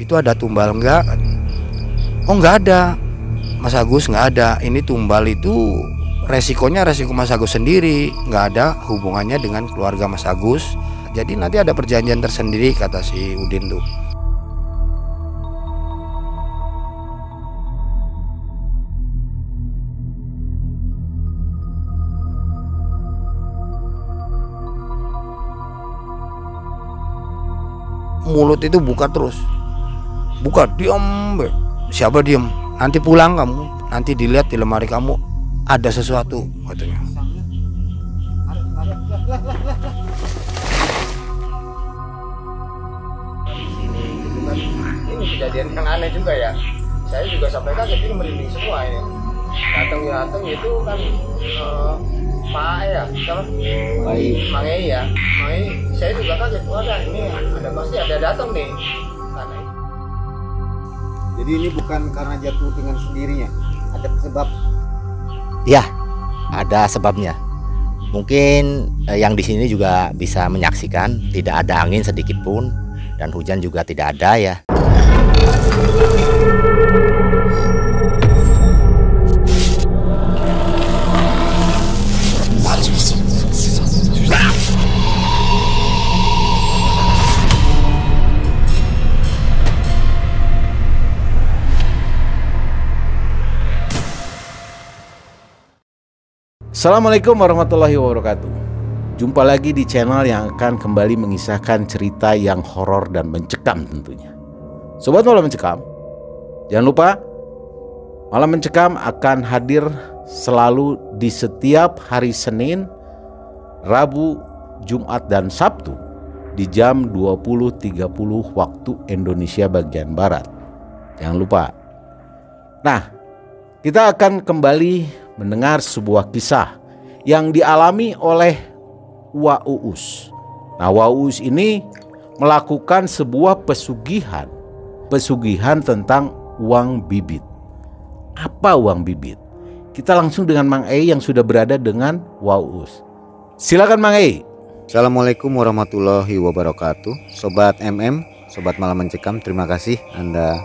Itu ada tumbal enggak? Oh enggak ada Mas Agus, nggak ada. Ini tumbal itu resikonya resiko Mas Agus sendiri, nggak ada hubungannya dengan keluarga Mas Agus. Jadi nanti ada perjanjian tersendiri, kata si Udin tuh. Mulut itu buka terus, buka, diam. Siapa diam? Nanti pulang kamu, nanti dilihat di lemari kamu ada sesuatu, katanya. Ini kejadian yang aneh juga ya. Saya juga sampai kaget, ini merinding semua ini. Datang itu kan Pak ya, siapa? Mang Ei ya. Mang Ei, saya juga kaget. Wadah, ini ada pasti ada datang nih. Karena jadi ini bukan karena jatuh dengan sendirinya, ada sebab. Ya, ada sebabnya. Mungkin yang di sini juga bisa menyaksikan tidak ada angin sedikit pun dan hujan juga tidak ada ya. Assalamualaikum warahmatullahi wabarakatuh. Jumpa lagi di channel yang akan kembali mengisahkan cerita yang horor dan mencekam tentunya. Sobat Malam Mencekam, jangan lupa Malam Mencekam akan hadir selalu di setiap hari Senin, Rabu, Jumat, dan Sabtu di jam 20.30 waktu Indonesia bagian Barat. Jangan lupa. Nah, kita akan kembali mendengar sebuah kisah yang dialami oleh Wak Uus. Nah, Wak Uus ini melakukan sebuah pesugihan tentang uang bibit. Apa uang bibit? Kita langsung dengan Mang Ei yang sudah berada dengan Wak Uus. Silakan Mang Ei. Assalamualaikum warahmatullahi wabarakatuh. Sobat MM, Sobat Malam Mencekam, terima kasih Anda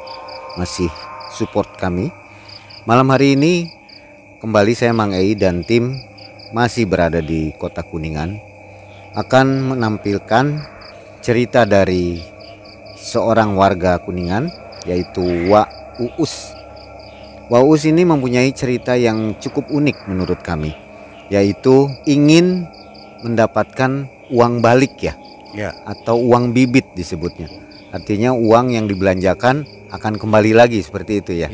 masih support kami. Malam hari ini kembali saya Mang Ei dan tim masih berada di Kota Kuningan, akan menampilkan cerita dari seorang warga Kuningan, yaitu Wak Uus. Wak Uus ini mempunyai cerita yang cukup unik menurut kami, yaitu ingin mendapatkan uang balik ya, atau uang bibit disebutnya. Artinya uang yang dibelanjakan akan kembali lagi seperti itu ya.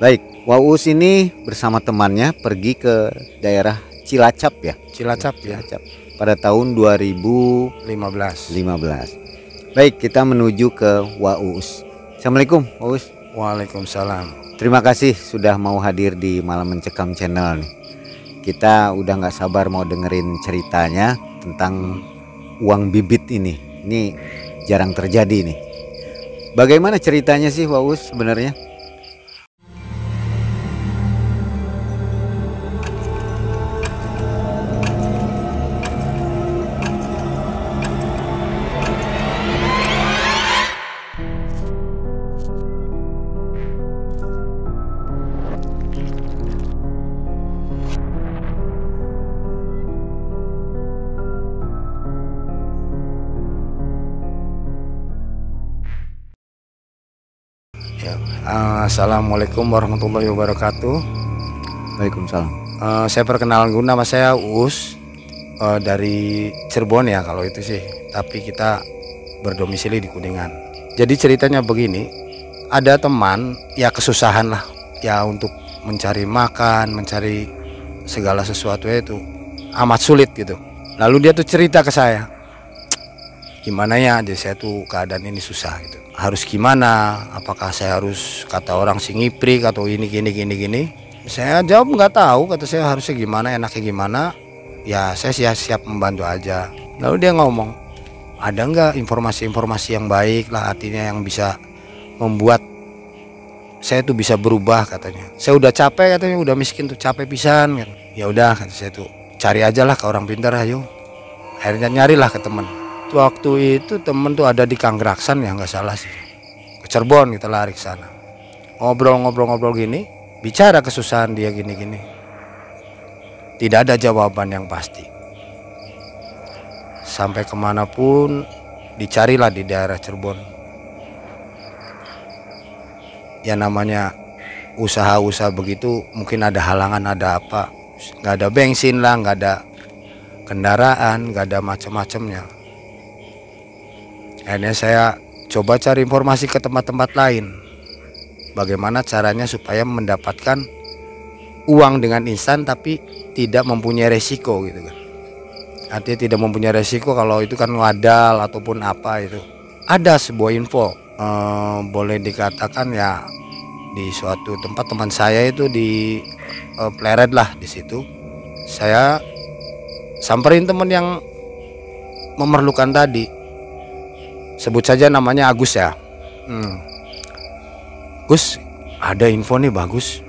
Baik, Wak Uus ini bersama temannya pergi ke daerah Cilacap ya. Cilacap ya. Pada tahun 2015. Baik, kita menuju ke Wak Uus. Assalamualaikum Wak Uus. Waalaikumsalam. Terima kasih sudah mau hadir di Malam Mencekam channel nih. Kita udah nggak sabar mau dengerin ceritanya tentang uang bibit ini. Ini jarang terjadi nih. Bagaimana ceritanya sih Wak Uus sebenarnya? Assalamualaikum warahmatullahi wabarakatuh. Waalaikumsalam. Saya perkenalan dulu, nama saya Uus, dari Cirebon ya kalau itu sih. Tapi kita berdomisili di Kuningan. Jadi ceritanya begini, ada teman ya kesusahan lah ya untuk mencari makan, mencari segala sesuatu itu amat sulit gitu. Lalu dia tuh cerita ke saya, gimana ya, jadi saya tuh keadaan ini susah gitu. Harus gimana? Apakah saya harus kata orang si ngiprik atau ini gini? Saya jawab nggak tahu, kata saya harusnya gimana, enaknya gimana. Ya saya siap membantu aja. Lalu dia ngomong, ada nggak informasi-informasi yang baik lah, artinya yang bisa membuat saya tuh bisa berubah katanya. Saya udah capek katanya, udah miskin tuh, capek pisan kan. Ya udah kata saya tuh, cari aja lah ke orang pintar ayo. Akhirnya nyarilah ke teman. Waktu itu temen tuh ada di Kanggraksan ya, nggak salah sih, Cirebon, kita lari ke sana. Ngobrol-ngobrol gini, bicara kesusahan dia gini-gini. Tidak ada jawaban yang pasti. Sampai kemanapun dicarilah di daerah Cirebon. Ya namanya usaha-usaha begitu, mungkin ada halangan, ada apa. Nggak ada bensin lah, nggak ada kendaraan, nggak ada macam-macamnya. Akhirnya saya coba cari informasi ke tempat-tempat lain. Bagaimana caranya supaya mendapatkan uang dengan instan tapi tidak mempunyai resiko gitu kan. Artinya tidak mempunyai resiko kalau itu kan wadal ataupun apa itu. Ada sebuah info, boleh dikatakan ya di suatu tempat teman saya itu di Pleret lah di situ. Saya samperin teman yang memerlukan tadi. Sebut saja namanya Agus ya. Gus, ada info nih bagus.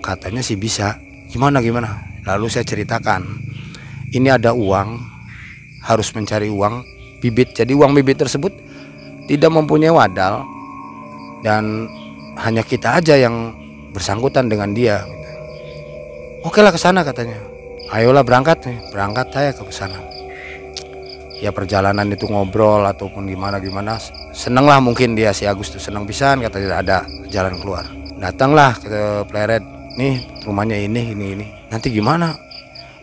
Katanya sih bisa. Gimana? Lalu saya ceritakan. Ini ada uang, harus mencari uang bibit. Jadi uang bibit tersebut tidak mempunyai wadal dan hanya kita aja yang bersangkutan dengan dia. Oke lah ke sana katanya. Ayolah berangkat saya ke sana. Ya perjalanan itu ngobrol ataupun gimana seneng lah mungkin dia si Agus tuh seneng pisan katanya ada jalan keluar. Datanglah ke Pleret, nih rumahnya ini. Nanti gimana?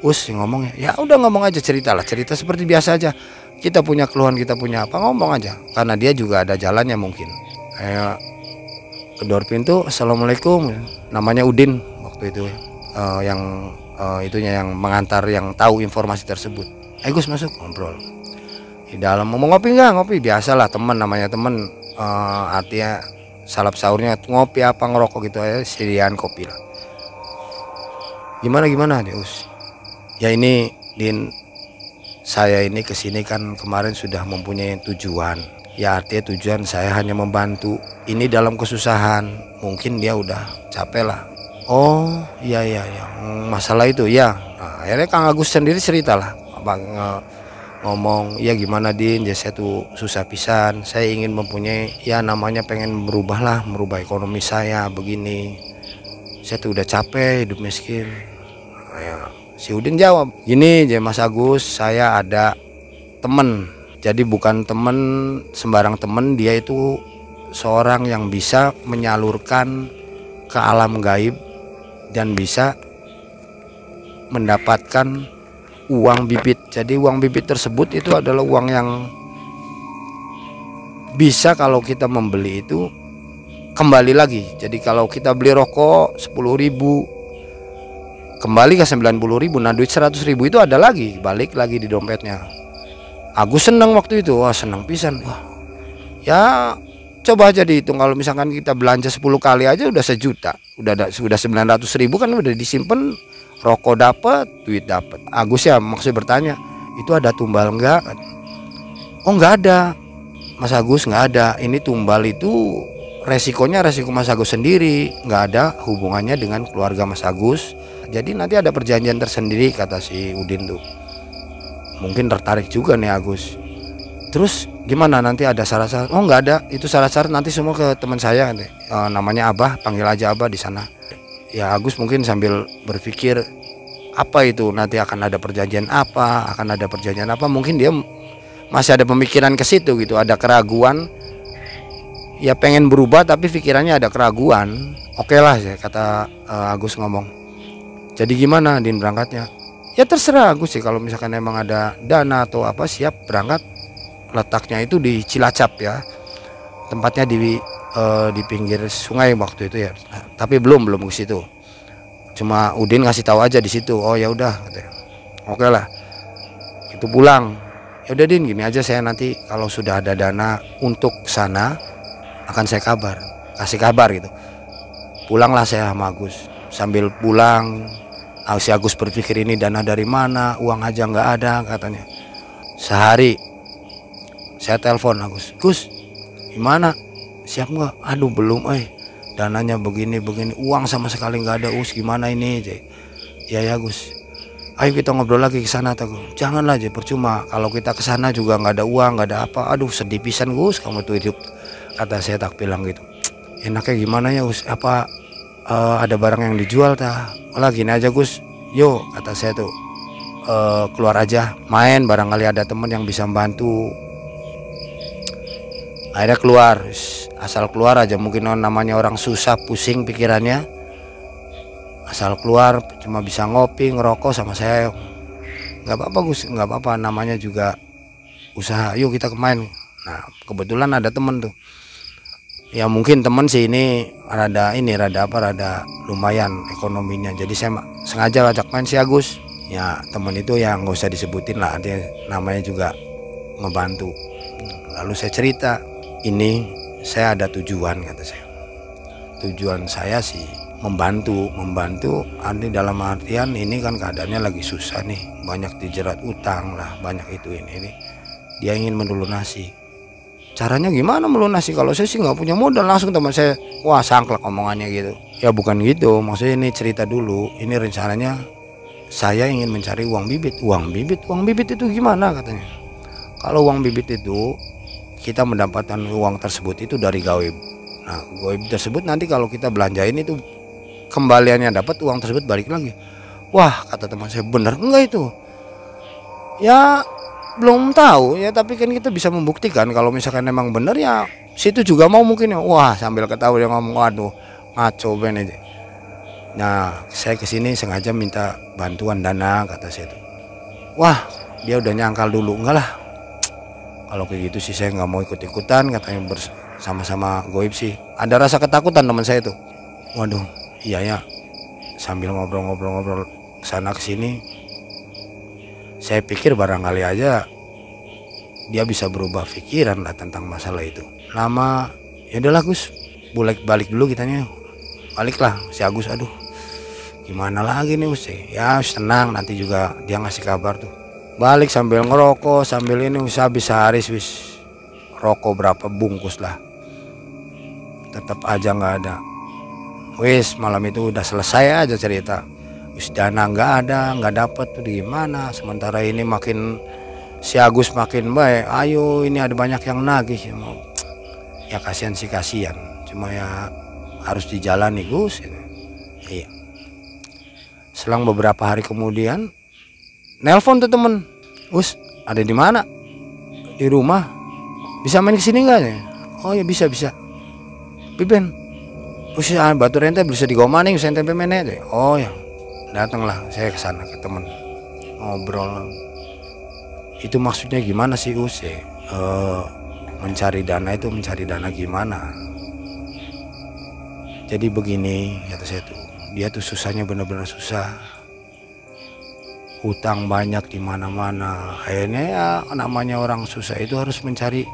Ngomongnya ya udah ngomong aja, cerita seperti biasa aja. Kita punya keluhan, kita punya apa, ngomong aja. Karena dia juga ada jalannya mungkin. Kayak kedor pintu, assalamualaikum. Namanya Udin waktu itu itunya yang mengantar, yang tahu informasi tersebut. Gus masuk ngobrol. Di dalam mau ngopi nggak? Ngopi biasalah, teman namanya teman. Artinya salap sahurnya ngopi apa ngerokok gitu aja, sediaan kopi lah. Gimana Deus? Ya ini Din, saya ini kesini kan kemarin sudah mempunyai tujuan. Ya artinya tujuan saya hanya membantu. Ini dalam kesusahan, mungkin dia udah capek lah. Oh iya masalah itu ya. Nah, akhirnya Kang Agus sendiri cerita lah, ngomong ya gimana Din, ya saya tuh susah pisan. Saya ingin mempunyai ya namanya pengen merubah ekonomi saya begini. Saya tuh udah capek hidup miskin. Si Udin jawab, gini Mas Agus, saya ada temen. Jadi bukan temen sembarang temen, dia itu seorang yang bisa menyalurkan ke alam gaib dan bisa mendapatkan uang bibit. Jadi uang bibit tersebut itu adalah uang yang bisa kalau kita membeli itu kembali lagi. Jadi kalau kita beli rokok 10.000 kembali ke 90.000, nah duit 100.000 itu ada lagi, balik lagi di dompetnya. Agus seneng waktu itu, wah seneng pisan. Wah, ya coba aja dihitung, kalau misalkan kita belanja 10 kali aja udah 1 juta, sudah 900.000 kan udah disimpan, rokok dapat, duit dapat. Agus ya maksud bertanya, itu ada tumbal enggak? Oh enggak ada, Mas Agus enggak ada. Ini tumbal itu resikonya resiko Mas Agus sendiri, nggak ada hubungannya dengan keluarga Mas Agus. Jadi nanti ada perjanjian tersendiri, kata si Udin tuh. Mungkin tertarik juga nih Agus. Terus gimana, nanti ada syarat-syarat? Oh nggak ada, itu syarat-syarat nanti semua ke teman saya, namanya Abah, panggil aja Abah di sana. Ya Agus mungkin sambil berpikir apa itu nanti akan ada perjanjian apa, mungkin dia masih ada pemikiran ke situ gitu, ada keraguan. Ya pengen berubah tapi pikirannya ada keraguan. Oke lah ya, kata Agus ngomong. Jadi gimana Din berangkatnya? Ya terserah Agus sih, kalau misalkan emang ada dana atau apa siap berangkat. Letaknya itu di Cilacap ya. Tempatnya di pinggir sungai waktu itu ya. Tapi belum ke situ. Cuma Udin ngasih tahu aja di situ. Oh ya udah katanya. Oke lah. Itu pulang. Ya udah Din, gini aja, saya nanti kalau sudah ada dana untuk sana akan saya kasih kabar gitu. Pulanglah saya sama Agus. Sambil pulang, si Agus berpikir ini dana dari mana, uang aja nggak ada katanya. Sehari saya telepon Agus, Gus gimana, siap nggak? Aduh belum, dananya begini, uang sama sekali nggak ada, gimana ini? Ya Gus, ayo kita ngobrol lagi ke sana. Janganlah aja percuma, kalau kita ke sana juga nggak ada uang, nggak ada apa. Aduh sedih pisan Gus, kamu tuh hidup kata saya tak bilang gitu. Enaknya gimana ya Us, apa ada barang yang dijual tah? Malah gini aja Gus, yuk kata saya tuh, keluar aja main, barangkali ada temen yang bisa membantu. Akhirnya keluar, asal keluar aja, mungkin namanya orang susah pusing pikirannya, asal keluar cuma bisa ngopi ngerokok sama saya. Nggak apa-apa Gus, nggak apa-apa, namanya juga usaha, yuk kita main. Nah kebetulan ada temen tuh, ya mungkin temen sih ini rada lumayan ekonominya, jadi saya sengaja ajak main si Agus. Ya temen itu yang nggak usah disebutin lah, dia namanya juga ngebantu. Lalu saya cerita, ini saya ada tujuan, kata saya. Tujuan saya sih membantu arti dalam artian ini kan keadaannya lagi susah nih, banyak dijerat utang lah, banyak itu ini. Dia ingin melunasi. Caranya gimana melunasi? Kalau saya sih nggak punya modal. Langsung teman saya, wah sangklek omongannya gitu. Ya bukan gitu, maksudnya ini cerita dulu. Ini rencananya saya ingin mencari uang bibit. Uang bibit itu gimana katanya? Kalau uang bibit itu kita mendapatkan uang tersebut itu dari gaib. Nah gaib tersebut nanti kalau kita belanjain itu kembaliannya dapat, uang tersebut balik lagi. Wah kata teman saya, bener enggak itu? Ya belum tahu ya, tapi kan kita bisa membuktikan kalau misalkan emang bener ya situ juga mau mungkin ya. Wah sambil ketawa dia ngomong, waduh ngaco ben aja. Nah saya kesini sengaja minta bantuan dana, kata saya itu. Wah dia udah nyangkal dulu, enggak lah kalau kayak gitu sih saya nggak mau ikut-ikutan, katanya bersama-sama goib sih. Ada rasa ketakutan teman saya itu. Waduh iya ya, sambil ngobrol kesana kesini, saya pikir barangkali aja dia bisa berubah pikiran lah tentang masalah itu. Lama ya udahlah Gus, balik dulu kitanya. Baliklah si Agus, aduh gimana lagi nih Gus, ya tenang nanti juga dia ngasih kabar tuh. Balik sambil ngerokok, sambil ini habis sehari wis rokok berapa bungkus lah, tetap aja nggak ada. Wis malam itu udah selesai aja cerita. Wis dana nggak ada, nggak dapet tuh gimana. Sementara ini makin si Agus makin baik. Ayo ini ada banyak yang nagih. Ya kasihan sih kasihan. Cuma ya harus dijalani Gus. Iya. Selang beberapa hari kemudian, nelpon tuh temen. Gus ada di mana? Di rumah. Bisa main kesini nggak ya? Oh ya bisa. Piben. Usia batu rente bisa digomaning saya tempe menet. Oh ya. Datanglah saya ke sana ke temen, ngobrol. Itu maksudnya gimana sih Us? Mencari dana gimana? Jadi begini kata saya tuh, dia tuh susahnya benar-benar susah. Hutang banyak di mana-mana. Akhirnya ya namanya orang susah itu harus mencari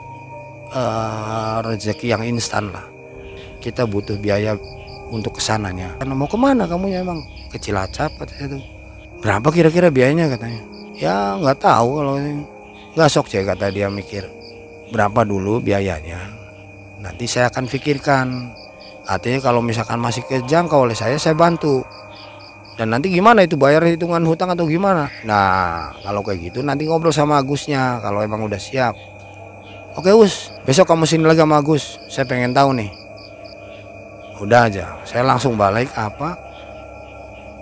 rezeki yang instan lah. Kita butuh biaya untuk kesananya. Karena mau kemana kamu ya emang? Ke Cilacap katanya tuh. Berapa kira-kira biayanya katanya? Ya nggak tahu, kalau nggak sok sih kata dia, mikir berapa dulu biayanya. Nanti saya akan pikirkan. Artinya kalau misalkan masih kejangkau oleh saya bantu. Dan nanti gimana itu bayar hitungan hutang atau gimana? Nah kalau kayak gitu nanti ngobrol sama Agusnya kalau emang udah siap. Oke Us, besok kamu sini lagi sama Agus. Saya pengen tahu nih. Udah aja, saya langsung balik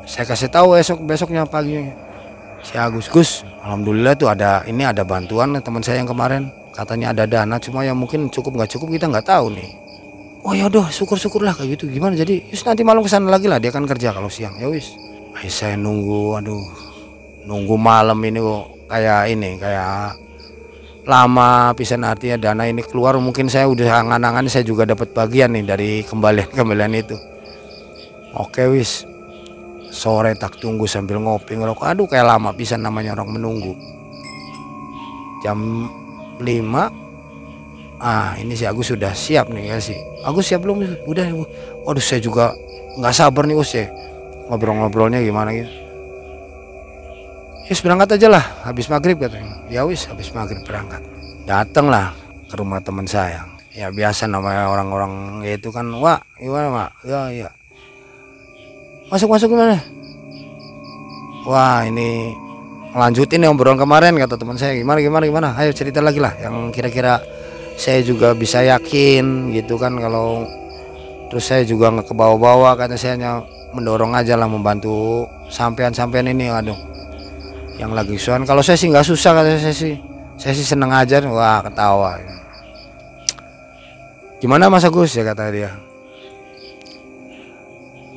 saya kasih tahu besoknya pagi si Agus, Gus alhamdulillah tuh ada bantuan teman saya yang kemarin, katanya ada dana, cuma ya mungkin cukup nggak cukup kita nggak tahu nih. Oh ya udah syukur-syukurlah kayak gitu. Gimana jadi? Yus nanti malam kesana lagi lah, dia kan kerja kalau siang. Ya wis. Saya nunggu malam ini kok kayak lama pisan, artinya dana ini keluar. Mungkin saya udah angan-angan saya juga dapat bagian nih dari kembalian itu. Oke wis, sore tak tunggu sambil ngopi ngerokok. Aduh kayak lama pisan namanya orang menunggu. Jam 5 ini si Agus sudah siap nih ya sih. Agus siap belum? Udah. Waduh saya juga nggak sabar nih Us ya, ngobrolnya gimana gitu. Yus berangkat aja lah, habis maghrib katanya. Ya wis habis maghrib berangkat. Datanglah ke rumah teman saya. Ya biasa namanya orang-orang itu kan, wah gimana mak? Ya. Masuk gimana? Wah ini lanjutin yang obrolan kemarin kata teman saya. Gimana? Ayo cerita lagi lah yang kira-kira saya juga bisa yakin gitu kan. Kalau terus saya juga nggak kebawa-bawa, karena saya hanya mendorong aja lah, membantu sampean-sampean ini, aduh yang lagi suan. Kalau saya sih nggak susah, kata saya sih seneng aja. Wah, ketawa. Gimana Mas Agus, ya kata dia,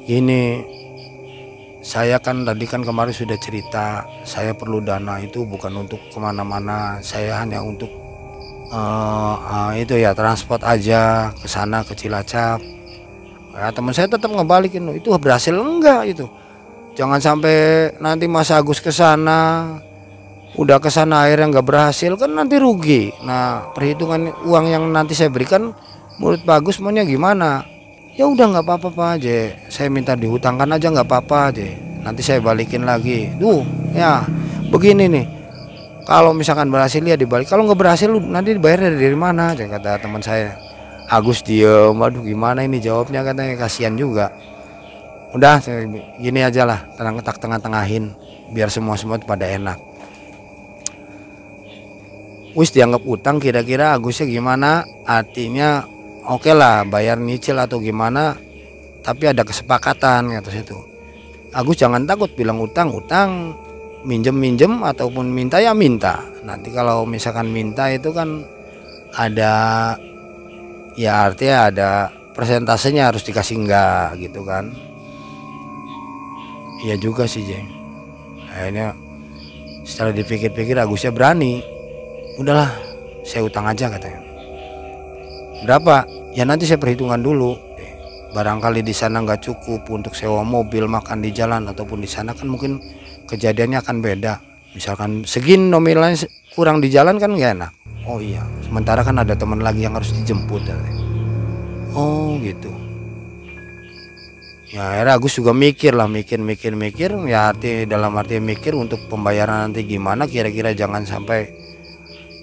gini, saya kan tadi kan kemarin sudah cerita, saya perlu dana itu bukan untuk kemana-mana, saya hanya untuk itu ya, transport aja ke sana, ke Cilacap. Ya, teman saya tetap ngebalikin, itu berhasil enggak itu. Jangan sampai nanti Mas Agus ke sana, udah ke sana akhirnya nggak berhasil, kan nanti rugi. Nah, perhitungan uang yang nanti saya berikan menurut Pak Agus maunya gimana? Ya udah nggak apa-apa Pak aja, saya minta dihutangkan aja nggak apa-apa aja, nanti saya balikin lagi. Tuh ya begini nih, kalau misalkan berhasil ya dibalik, kalau nggak berhasil nanti dibayar dari mana aja, kata teman saya. Agus diem, waduh gimana ini jawabnya, katanya kasihan juga. Udah gini aja lah, tengah-tengahin biar semua pada enak. Wis dianggap utang, kira-kira Agusnya gimana? Artinya oke lah, bayar nyicil atau gimana, tapi ada kesepakatan kata situ. Agus jangan takut bilang utang, minjem ataupun minta ya minta. Nanti kalau misalkan minta itu kan ada, ya artinya ada persentasenya, harus dikasih enggak gitu kan. Iya juga sih Jeng. Akhirnya setelah dipikir-pikir Agusnya berani, udahlah saya utang aja katanya. Berapa? Ya nanti saya perhitungan dulu. Barangkali di sana nggak cukup untuk sewa mobil, makan di jalan, ataupun di sana kan mungkin kejadiannya akan beda. Misalkan segini nominalnya kurang di jalan kan nggak enak. Oh iya, sementara kan ada teman lagi yang harus dijemput. Oh gitu. Ya akhirnya Agus juga mikir lah, mikir. Ya dalam arti mikir untuk pembayaran nanti gimana. Kira-kira jangan sampai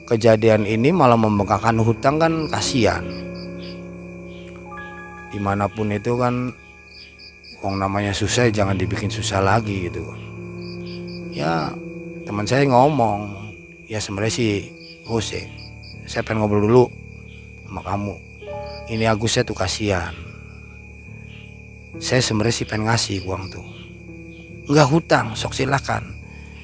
kejadian ini malah membengkakkan hutang, kan kasihan. Dimanapun itu kan uang namanya susah, jangan dibikin susah lagi gitu. Ya teman saya ngomong, ya sebenarnya sih Gus, saya pengen ngobrol dulu sama kamu. Ini Agusnya tuh kasihan. Saya sebenarnya sih pengen ngasih uang tuh, nggak hutang, sok silakan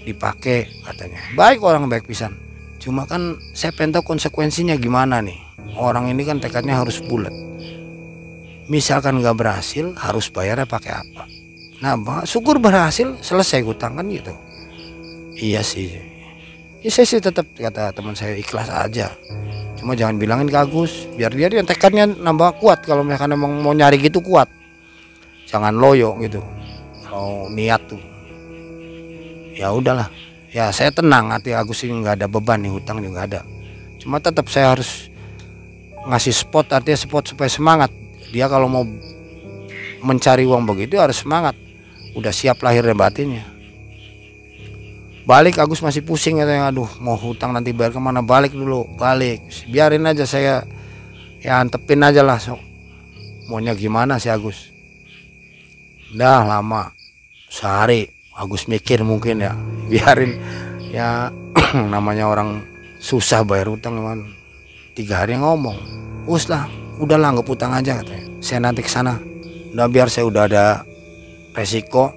dipakai katanya. Baik, orang baik pisan. Cuma kan saya pengen tahu konsekuensinya gimana nih. Orang ini kan tekadnya harus bulat. Misalkan nggak berhasil, harus bayarnya pakai apa? Nah, syukur berhasil, selesai hutang kan gitu. Iya sih. Ya saya sih tetap, kata teman saya, ikhlas aja. Cuma jangan bilangin ke Agus, biar dia yang tekadnya nambah kuat. Kalau misalkan emang mau nyari gitu kuat, jangan loyo gitu. Mau niat tuh, ya udahlah. Ya saya tenang, hati Agus ini nggak ada beban nih, hutang juga ada. Cuma tetap saya harus ngasih spot, artinya spot supaya semangat. Dia kalau mau mencari uang begitu harus semangat, udah siap lahir dan batinnya. Balik Agus masih pusing katanya, aduh mau hutang nanti bayar kemana, balik dulu, balik. Biarin aja, saya ya antepin aja lah, sok maunya gimana si Agus. Udah lama, sehari Agus mikir mungkin ya, biarin ya. Namanya orang susah bayar hutang kan. 3 hari ngomong, us lah, udahlah anggap hutang aja katanya, saya nanti ke sana. Udah biar saya udah ada resiko,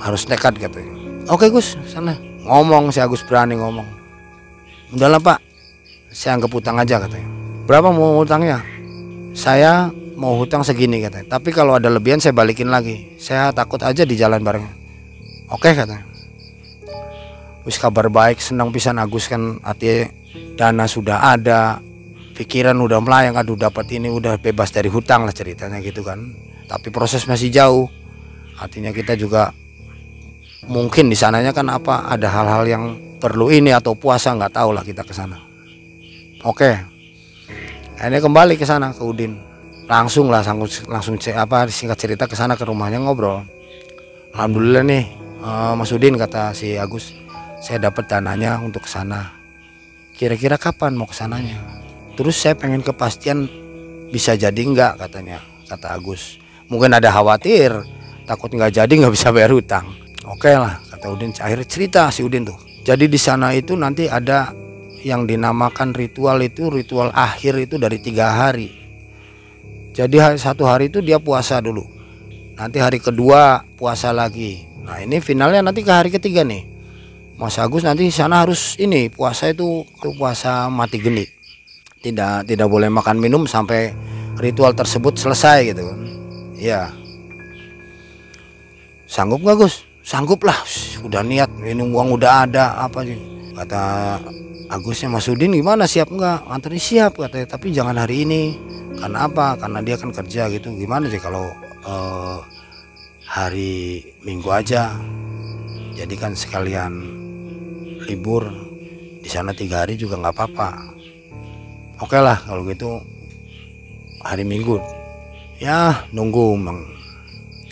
harus nekat katanya. Oke Gus, sana. Ngomong si Agus, berani ngomong. Udahlah Pak, saya anggap hutang aja katanya. Berapa mau hutangnya? Saya mau hutang segini katanya, tapi kalau ada lebihan saya balikin lagi, saya takut aja di jalan bareng. Oke katanya. Wis kabar baik, senang pisan Agus kan, artinya dana sudah ada, pikiran udah melayang, aduh dapat ini, udah bebas dari hutang lah ceritanya gitu kan. Tapi proses masih jauh, artinya kita juga mungkin di sananya kan apa, ada hal-hal yang perlu ini atau puasa, nggak tahu lah kita ke sana. Oke, akhirnya kembali ke sana ke Udin, langsung singkat cerita ke sana, ke rumahnya ngobrol. Alhamdulillah nih Mas Udin, kata si Agus, saya dapat dananya untuk ke sana. Kira-kira kapan mau ke sananya? Terus saya pengen kepastian bisa jadi enggak katanya, kata Agus. Mungkin ada khawatir, takut nggak jadi nggak bisa bayar hutang. Oke lah, kata Udin. Akhirnya cerita si Udin tuh. Jadi di sana itu nanti ada yang dinamakan ritual itu, ritual akhir itu dari 3 hari. Jadi satu hari itu dia puasa dulu, nanti hari kedua puasa lagi. Nah ini finalnya nanti ke hari ketiga nih. Mas Agus nanti di sana harus ini puasa itu puasa mati geni. Tidak boleh makan minum sampai ritual tersebut selesai gitu kan. Iya. Sanggup nggak Gus? Sanggup lah, udah niat, ini uang udah ada apa sih? Kata Agusnya, Mas Udin gimana, siap nggak? Anterin siap katanya, tapi jangan hari ini. Karena apa? Karena dia kan kerja gitu. Gimana sih kalau hari Minggu aja? Jadi kan sekalian libur di sana 3 hari juga nggak apa-apa. Oke lah kalau gitu hari Minggu. Ya nunggu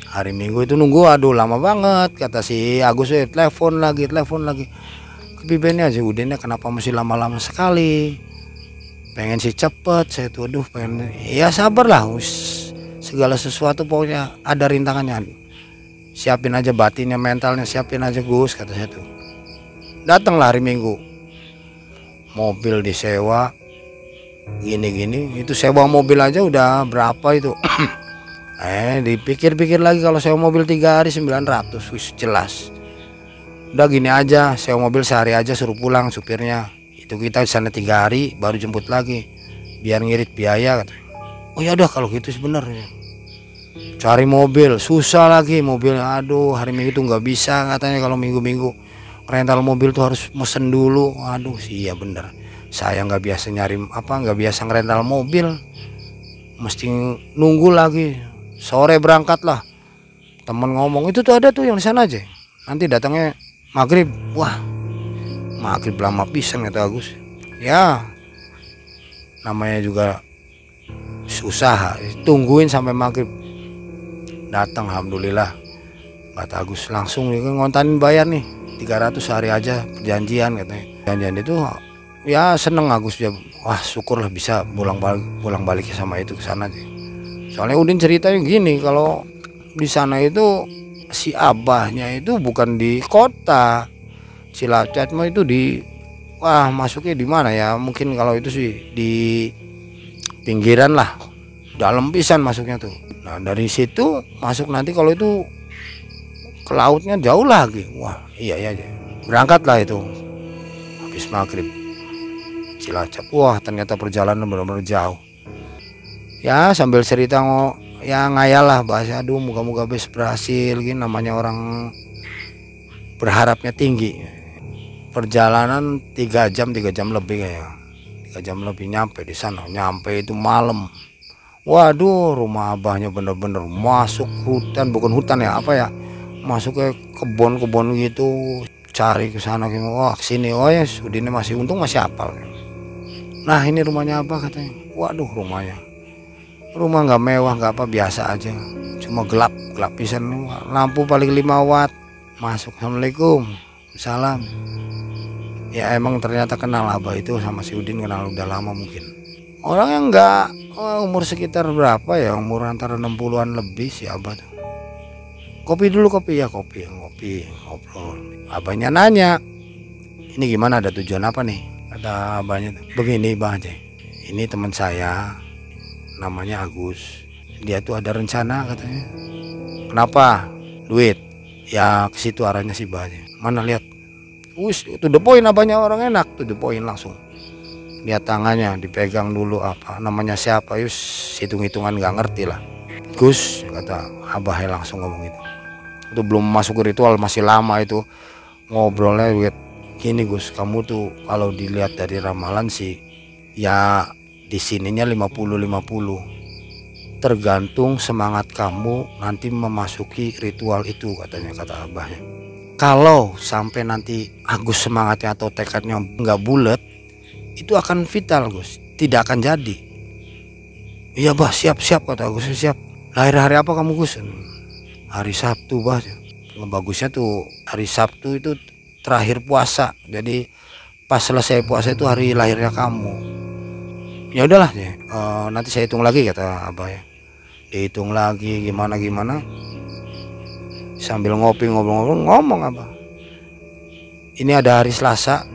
hari Minggu itu nunggu, aduh lama banget kata si Agus, telepon lagi kebibennya si Udinnya kenapa masih lama-lama sekali, pengen sih cepet. Saya tuh aduh pengen, ya sabar lah, segala sesuatu pokoknya ada rintangannya, siapin aja batinnya, mentalnya siapin aja Gus, kata saya tuh. Datanglah hari Minggu, mobil disewa gini-gini, itu sewa mobil aja udah berapa itu. Dipikir-pikir lagi, kalau sewa mobil 3 hari 900, wis jelas. Udah gini aja, sewa mobil sehari aja suruh pulang supirnya. Itu kita di sana 3 hari baru jemput lagi, biar ngirit biaya katanya. Oh ya udah kalau gitu sebenarnya. Cari mobil susah lagi, mobil aduh hari Minggu tuh nggak bisa katanya, kalau minggu-minggu rental mobil tuh harus mesen dulu. Aduh sih iya bener, saya nggak biasa nggak biasa ngerental mobil, mesti nunggu lagi. Sore berangkat lah, temen ngomong itu tuh ada tuh yang di sana aja, nanti datangnya maghrib. Wah maghrib lama pisan kata Agus. Ya namanya juga susah, tungguin sampai maghrib. Datang alhamdulillah, kata Agus langsung ngontanin bayar nih 300 hari aja perjanjian katanya. Perjanjian itu ya seneng Agus ya, wah syukurlah bisa pulang balik sama itu ke sana aja. Soalnya Udin ceritanya gini, kalau di sana itu si abahnya itu bukan di kota Cilacap, mah itu di masuknya di mana ya? Mungkin kalau itu sih di pinggiran lah, dalam pisan masuknya tuh. Nah dari situ masuk nanti kalau itu ke lautnya jauh lagi. Wah iya ya, berangkat lah itu habis maghrib Cilacap. Wah ternyata perjalanan benar-benar jauh. Ya sambil cerita ya ngayal lah bahasa, aduh moga-moga berhasil gini, namanya orang berharapnya tinggi. Perjalanan 3 jam lebih kayak 3 jam lebih nyampe di sana. Nyampe itu malam. Waduh rumah abahnya bener-bener masuk hutan, bukan hutan ya apa ya, masuk ke kebun-kebun gitu, cari ke sana gitu. Wah kesini, oh ya Udinnya masih untung masih hafal. Nah ini rumahnya abah katanya. Waduh rumah nggak mewah nggak apa, biasa aja, cuma gelap pisan, lampu paling 5 watt. Masuk, assalamualaikum, salam. Ya emang ternyata kenal abah itu sama si Udin, kenal udah lama mungkin. Orang yang nggak umur sekitar berapa ya, umur antara 60-an lebih si abah tuh. Kopi dulu, kopi ngobrol. Abahnya nanya, ini gimana, ada tujuan apa nih? Kata abahnya, begini bah aja, ini teman saya namanya Agus, dia tuh ada rencana katanya. Kenapa? Duit. Ya ke situ arahnya si bahnya. Mana lihat? To the point, abahnya orang enak, to the point langsung. Lihat tangannya, dipegang dulu apa namanya siapa, hitung-hitungan nggak ngerti lah. Gus kata abahnya langsung ngomong itu. Itu belum masuk ke ritual, masih lama itu ngobrolnya. Gini Gus, kamu tuh kalau dilihat dari ramalan sih ya di sininya 50-50, tergantung semangat kamu nanti memasuki ritual itu katanya, kata abahnya. Kalau sampai nanti Agus semangatnya atau tekadnya nggak bulat, itu akan vital Gus, tidak akan jadi. Iya bah, siap kata Agus, siap. Lahir hari apa kamu Gus? Hari Sabtu bah. Bagusnya tuh hari Sabtu itu terakhir puasa, jadi pas selesai puasa itu hari lahirnya kamu. Ya udahlah nanti saya hitung lagi kata abah ya. Dihitung lagi gimana sambil ngopi ngobrol-ngobrol, ngomong abah, ini ada hari Selasa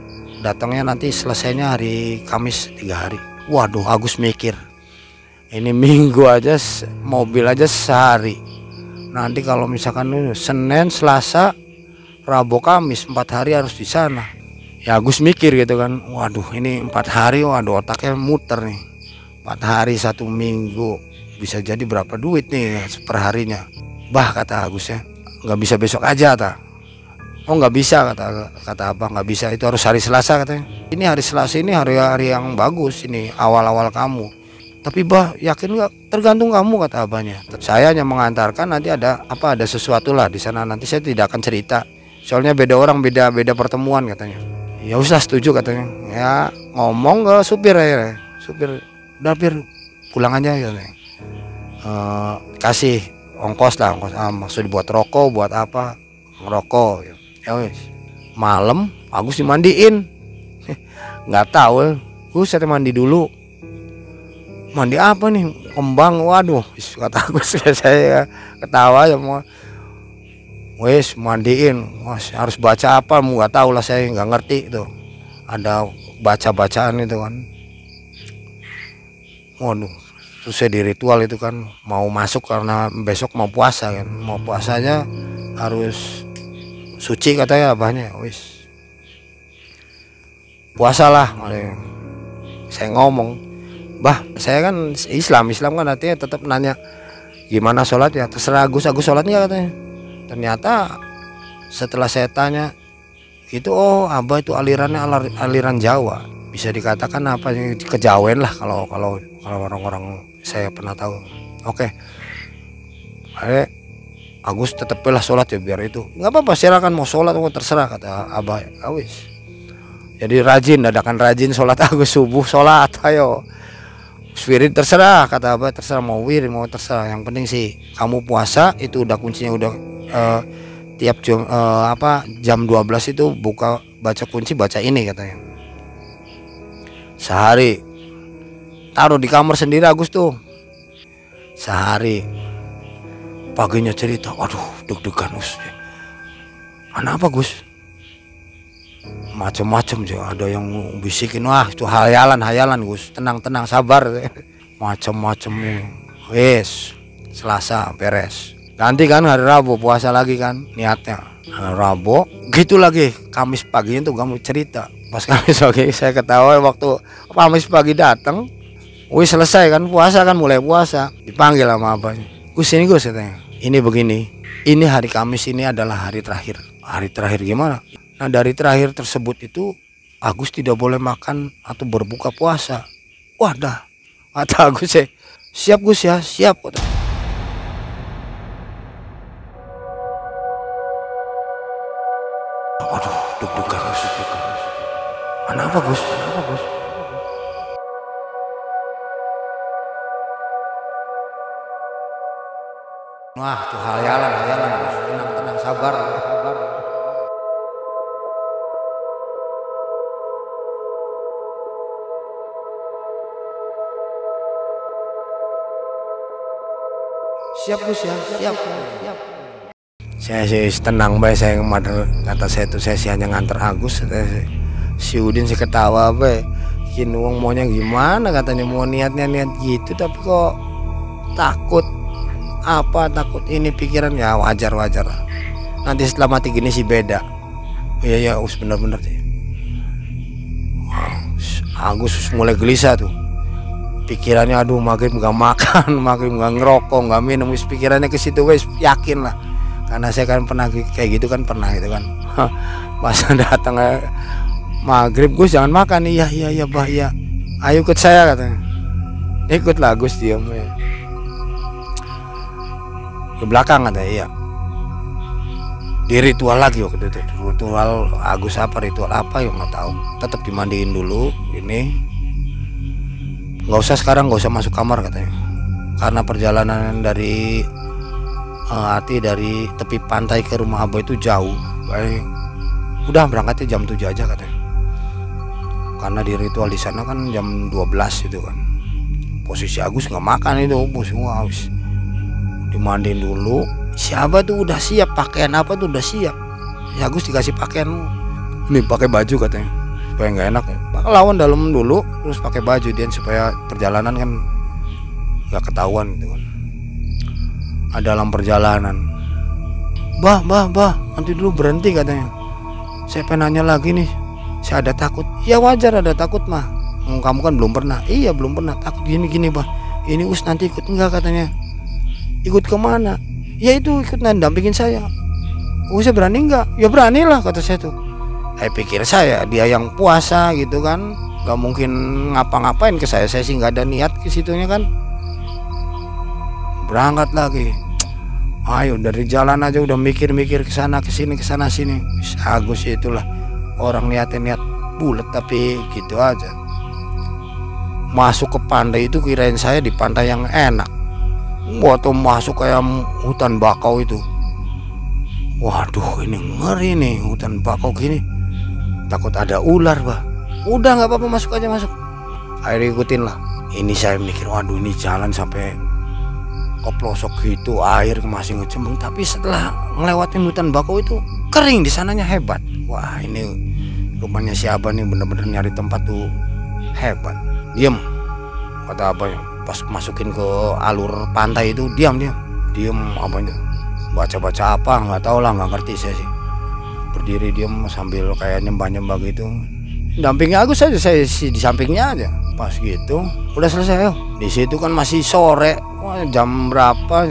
datangnya nanti selesainya hari Kamis 3 hari. Waduh, Agus mikir, ini Minggu aja mobil aja sehari, nanti kalau misalkan Senin, Selasa, Rabu, Kamis 4 hari harus di sana. Ya Agus mikir gitu kan, waduh ini 4 hari, waduh otaknya muter nih. 4 hari 1 minggu bisa jadi berapa duit nih per harinya. Bah, kata Agus ya, nggak bisa besok aja ta. Oh nggak bisa, kata abang, nggak bisa, itu harus hari Selasa katanya. Ini hari Selasa ini hari-hari yang bagus, ini awal-awal kamu. Tapi bah yakin nggak? Tergantung kamu, kata abahnya. Saya hanya mengantarkan, nanti ada sesuatu lah di sana, nanti saya tidak akan cerita. Soalnya beda orang, beda pertemuan katanya. Ya usah, setuju katanya. Ya ngomong ke supir aja, supir udah Pir pulang aja katanya. Kasih ongkos lah, maksud buat rokok, buat apa, ngerokok ya wes. Malam Agus dimandiin, nggak tahu saya mandi dulu. Mandi apa nih, kembang, waduh kata Agus. Saya ketawa ya, mau wes mandiin, harus baca apa, nggak tahu lah, saya nggak ngerti itu, ada bacaan itu kan. Waduh, terus saya di ritual itu kan, mau masuk karena besok mau puasa kan, mau puasanya harus suci katanya abahnya. Wis puasalah. Saya ngomong, bah saya kan Islam kan artinya tetap nanya gimana sholat ya, terserah Agus sholat nggak katanya. Ternyata setelah saya tanya itu, oh abah itu alirannya aliran Jawa, bisa dikatakan apa kejawen lah kalau orang-orang saya pernah tahu. Oke. Agus tetep lah sholat ya, biar itu nggak apa-apa, silakan mau sholat mau terserah, kata abah. Awis jadi dadakan rajin sholat. Agus subuh sholat, ayo wirid terserah, kata abah, terserah mau wirid mau terserah, yang penting sih kamu puasa, itu udah kuncinya, udah tiap jam 12 itu buka, baca kunci, baca ini katanya. Sehari taruh di kamar sendiri Agus tuh, sehari. Paginya cerita, waduh deg-degan Gus. Kenapa Gus? Macam-macam sih, ada yang bisikin, wah itu hayalan Gus, tenang sabar. Macam-macam nih. Wes Selasa beres, ganti kan hari Rabu puasa lagi kan niatnya. Hari Rabu gitu lagi, Kamis paginya tuh kamu cerita. Pas Kamis pagi saya ketawa, waktu Kamis pagi datang, wih selesai kan puasa kan, mulai puasa, dipanggil sama abahnya. Gus ini Gus katanya, ini begini, ini hari Kamis ini adalah hari terakhir. Hari terakhir gimana? Nah dari terakhir tersebut itu Agus tidak boleh makan atau berbuka puasa. Wah dah, kata Agus ya, siap Gus ya, siap. Waduh deg-degan Gus. Kenapa Gus? Wah itu hayalan Gus, tenang sabar. Siap Gus ya, siap. Saya sih tenang baik, saya kemarin kata saya tuh, saya sih hanya nganter Agus. Si Udin sih ketawa baik, bikin uang maunya gimana, katanya mau niatnya gitu, tapi kok takut ini pikiran. Ya wajar lah, nanti setelah mati gini sih beda. Iya bener sih. Agus mulai gelisah tuh, pikirannya aduh maghrib nggak makan, maghrib nggak ngerokok, nggak minum, pikirannya ke situ wes, yakin lah, karena saya kan pernah kayak gitu kan, pas datang maghrib, Gus jangan makan. Iya bah ya, ayo ikut saya katanya. Ikutlah Gus, diam ya. Ke belakang katanya, iya. Di ritual lagi waktu itu, ritual Agus ritual apa ya nggak tahu. Tetap dimandiin dulu ini. Nggak usah sekarang, nggak usah masuk kamar katanya, karena perjalanan dari dari tepi pantai ke rumah abah itu jauh. Udah berangkatnya jam 7 aja katanya, karena di ritual di sana kan jam 12 itu kan. Posisi Agus nggak makan itu, semua habis dimandiin dulu. Siapa tuh udah siap, pakaian apa tuh udah siap. Ya Agus dikasih pakaian, nih pakai baju katanya. supaya nggak enak. Lawan dalam dulu, terus pakai baju dia supaya perjalanan kan nggak ketahuan gitu kan. Dalam perjalanan, bah, nanti dulu berhenti katanya. Saya pengen nanya lagi nih, saya ada takut. Ya wajar ada takut mah. Kamu kan belum pernah. Iya belum pernah, takut gini bah. Ini Us nanti ikut enggak katanya. Ikut kemana? Ya itu ikut dampingin saya. Saya berani enggak? Ya beranilah kata saya tuh. Pikir saya dia yang puasa gitu kan, nggak mungkin ngapa-ngapain ke saya sih nggak ada niat ke situnya kan. Berangkat lagi. Ayo dari jalan aja udah mikir-mikir ke sana ke sini Agus itulah orang niat bulat tapi gitu aja. Masuk ke pantai itu kirain saya di pantai yang enak. Waktu masuk kayak hutan bakau itu. Waduh ini ngeri nih hutan bakau gini. Takut ada ular bah. Udah nggak apa-apa masuk aja masuk. Akhirnya ikutin lah. Ini saya mikir waduh ini jalan sampai ke pelosok gitu air masih ngecembung. Tapi setelah ngelewatin hutan bakau itu kering di sananya hebat. Wah ini rumahnya siapa nih bener-bener nyari tempat tuh hebat. Diam kata apa ya pas masukin ke alur pantai itu diam apanya baca apa nggak tahu lah nggak ngerti saya sih. Berdiri diam sambil kayak nyembah gitu. Dampingnya Agus aja saya sih di sampingnya aja. Pas gitu udah selesai. Di situ kan masih sore. Wah, jam berapa?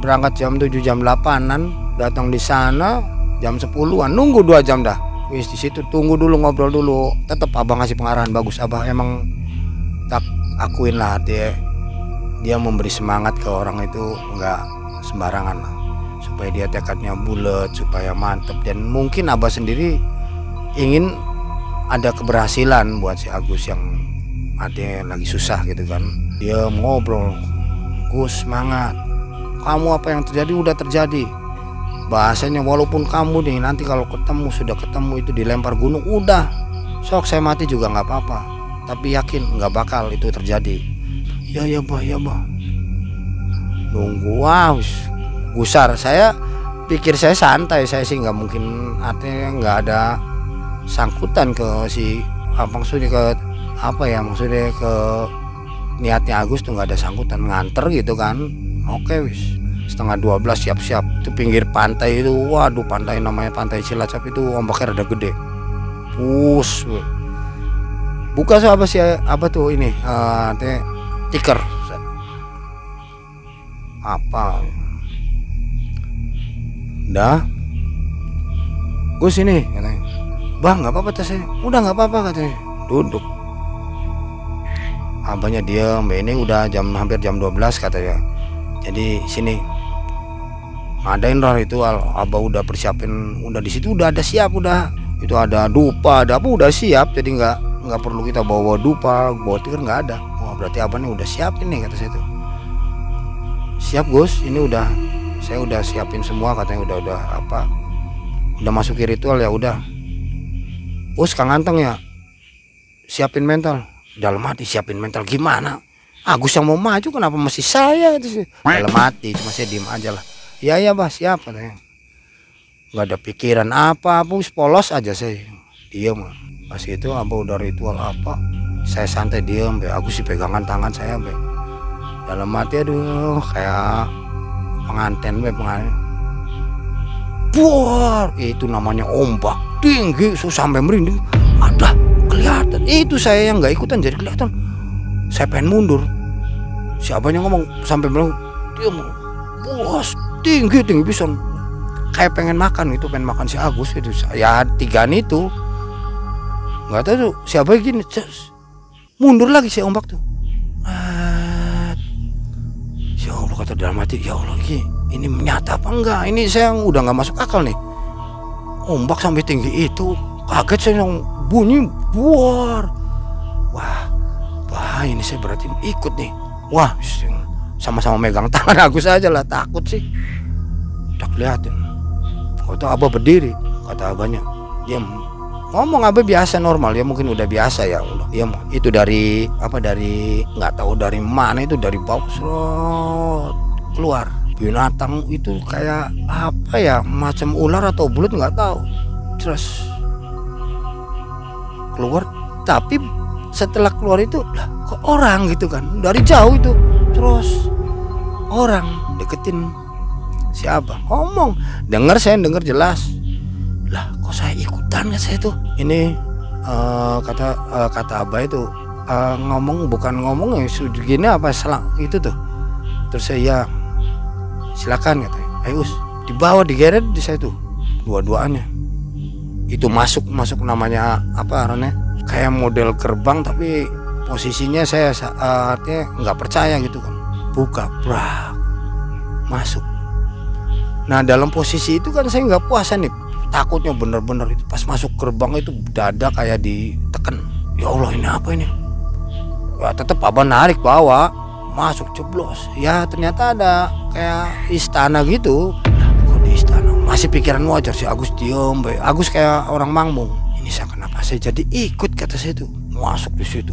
Berangkat jam 7 jam 8-an. Datang di sana jam 10-an. Nunggu 2 jam dah. Wis di situ tunggu dulu ngobrol dulu. Tetap abang ngasih pengarahan bagus. Abang emang tak akuin lah dia memberi semangat ke orang itu nggak sembarangan lah. Supaya dia tekadnya bulat, supaya mantep. Dan mungkin abah sendiri ingin ada keberhasilan buat si Agus yang artinya lagi susah gitu kan. Dia ngobrol, Gus semangat, kamu apa yang terjadi udah terjadi. Bahasanya walaupun kamu nih nanti kalau sudah ketemu itu dilempar gunung, udah sok saya mati juga nggak apa-apa, tapi yakin nggak bakal itu terjadi. Ya bah nunggu. Wow gusar. Saya pikir saya santai, saya sih nggak mungkin artinya nggak ada sangkutan ke si maksudnya ke apa ya, maksudnya ke niatnya Agus tuh nggak ada sangkutan, nganter gitu kan. Oke wis setengah 12 siap-siap. Itu pinggir pantai itu, waduh pantai namanya pantai Cilacap itu ombaknya rada gede. Pus buka apa sih apa tuh ini tiker apa dah Gus ini katanya. Bang nggak apa-apa tasnya. Udah nggak apa-apa katanya. Duduk. Abahnya diam. Ini udah hampir jam 12 katanya. Jadi sini ngadain roh itu abah udah persiapin, udah di situ udah ada siap, udah itu ada dupa ada apa udah siap. Jadi nggak perlu kita bawa dupa bawa tikar nggak ada. Wah berarti abahnya udah siapin nih kata saya tuh. Siap Gus, ini saya udah siapin semua katanya. Udah apa udah masuki ritual ya udah. Us Kang Anteng ya siapin mental. Dalam hati siapin mental gimana? Agus yang mau maju kenapa masih saya gitu sih. Dalam hati cuma saya diem aja lah. Ya bah siap katanya. Nggak ada pikiran apa polos aja saya diem. Pas itu apa udah ritual apa saya santai diem. Agus sih pegangan tangan saya dalam hati aduh kayak pengantin buar itu namanya ombak tinggi sampai merinding. Ada kelihatan itu saya yang nggak ikutan jadi kelihatan. Saya pengen mundur. Siapanya ngomong sampai bilang dia mau bos tinggi bisa kayak pengen makan itu, pengen makan si Agus itu. Ya tigaan itu nggak tahu tuh siapa gini mundur lagi si ombak tuh. Ya Allah kata dalam hati, ya Allah ini nyata apa enggak? Ini saya udah nggak masuk akal nih. Ombak sampai tinggi itu, kaget saya yang bunyi buar. Wah, ini saya berarti ikut nih. Wah, sama-sama megang tangan Agus aja lah, takut sih. Udah kelihatan. Kata abah berdiri, kata abahnya, dia ngomong abah biasa normal ya, mungkin udah biasa ya. Dia itu dari nggak tahu dari mana itu, dari bawah serot keluar binatang itu kayak apa ya, macam ular atau bulut nggak tahu. Terus keluar, tapi setelah keluar itu lah kok orang gitu kan, dari jauh itu terus orang deketin siapa ngomong, saya denger jelas lah, kok saya ikutan ya saya tuh ini kata Abah itu ngomong bukan ngomong ya gini apa salah itu tuh, terus saya ya silakan katanya, ayo Us, dibawa digeret di saya tuh dua-duanya itu masuk namanya apa namanya kayak model gerbang tapi posisinya saya artinya nggak percaya gitu kan, buka brak masuk. Nah dalam posisi itu kan saya nggak puasa nih, takutnya bener-bener itu pas masuk gerbang itu dada kayak ditekan, ya Allah ini apa ini ya, tetap Abah narik bawa masuk jeblos ya, ternyata ada kayak istana gitu. Kok di istana masih pikiran wajar si Agus diem, Agus kayak orang mangmung, ini saya kenapa saya jadi ikut kata saya tuh masuk di situ.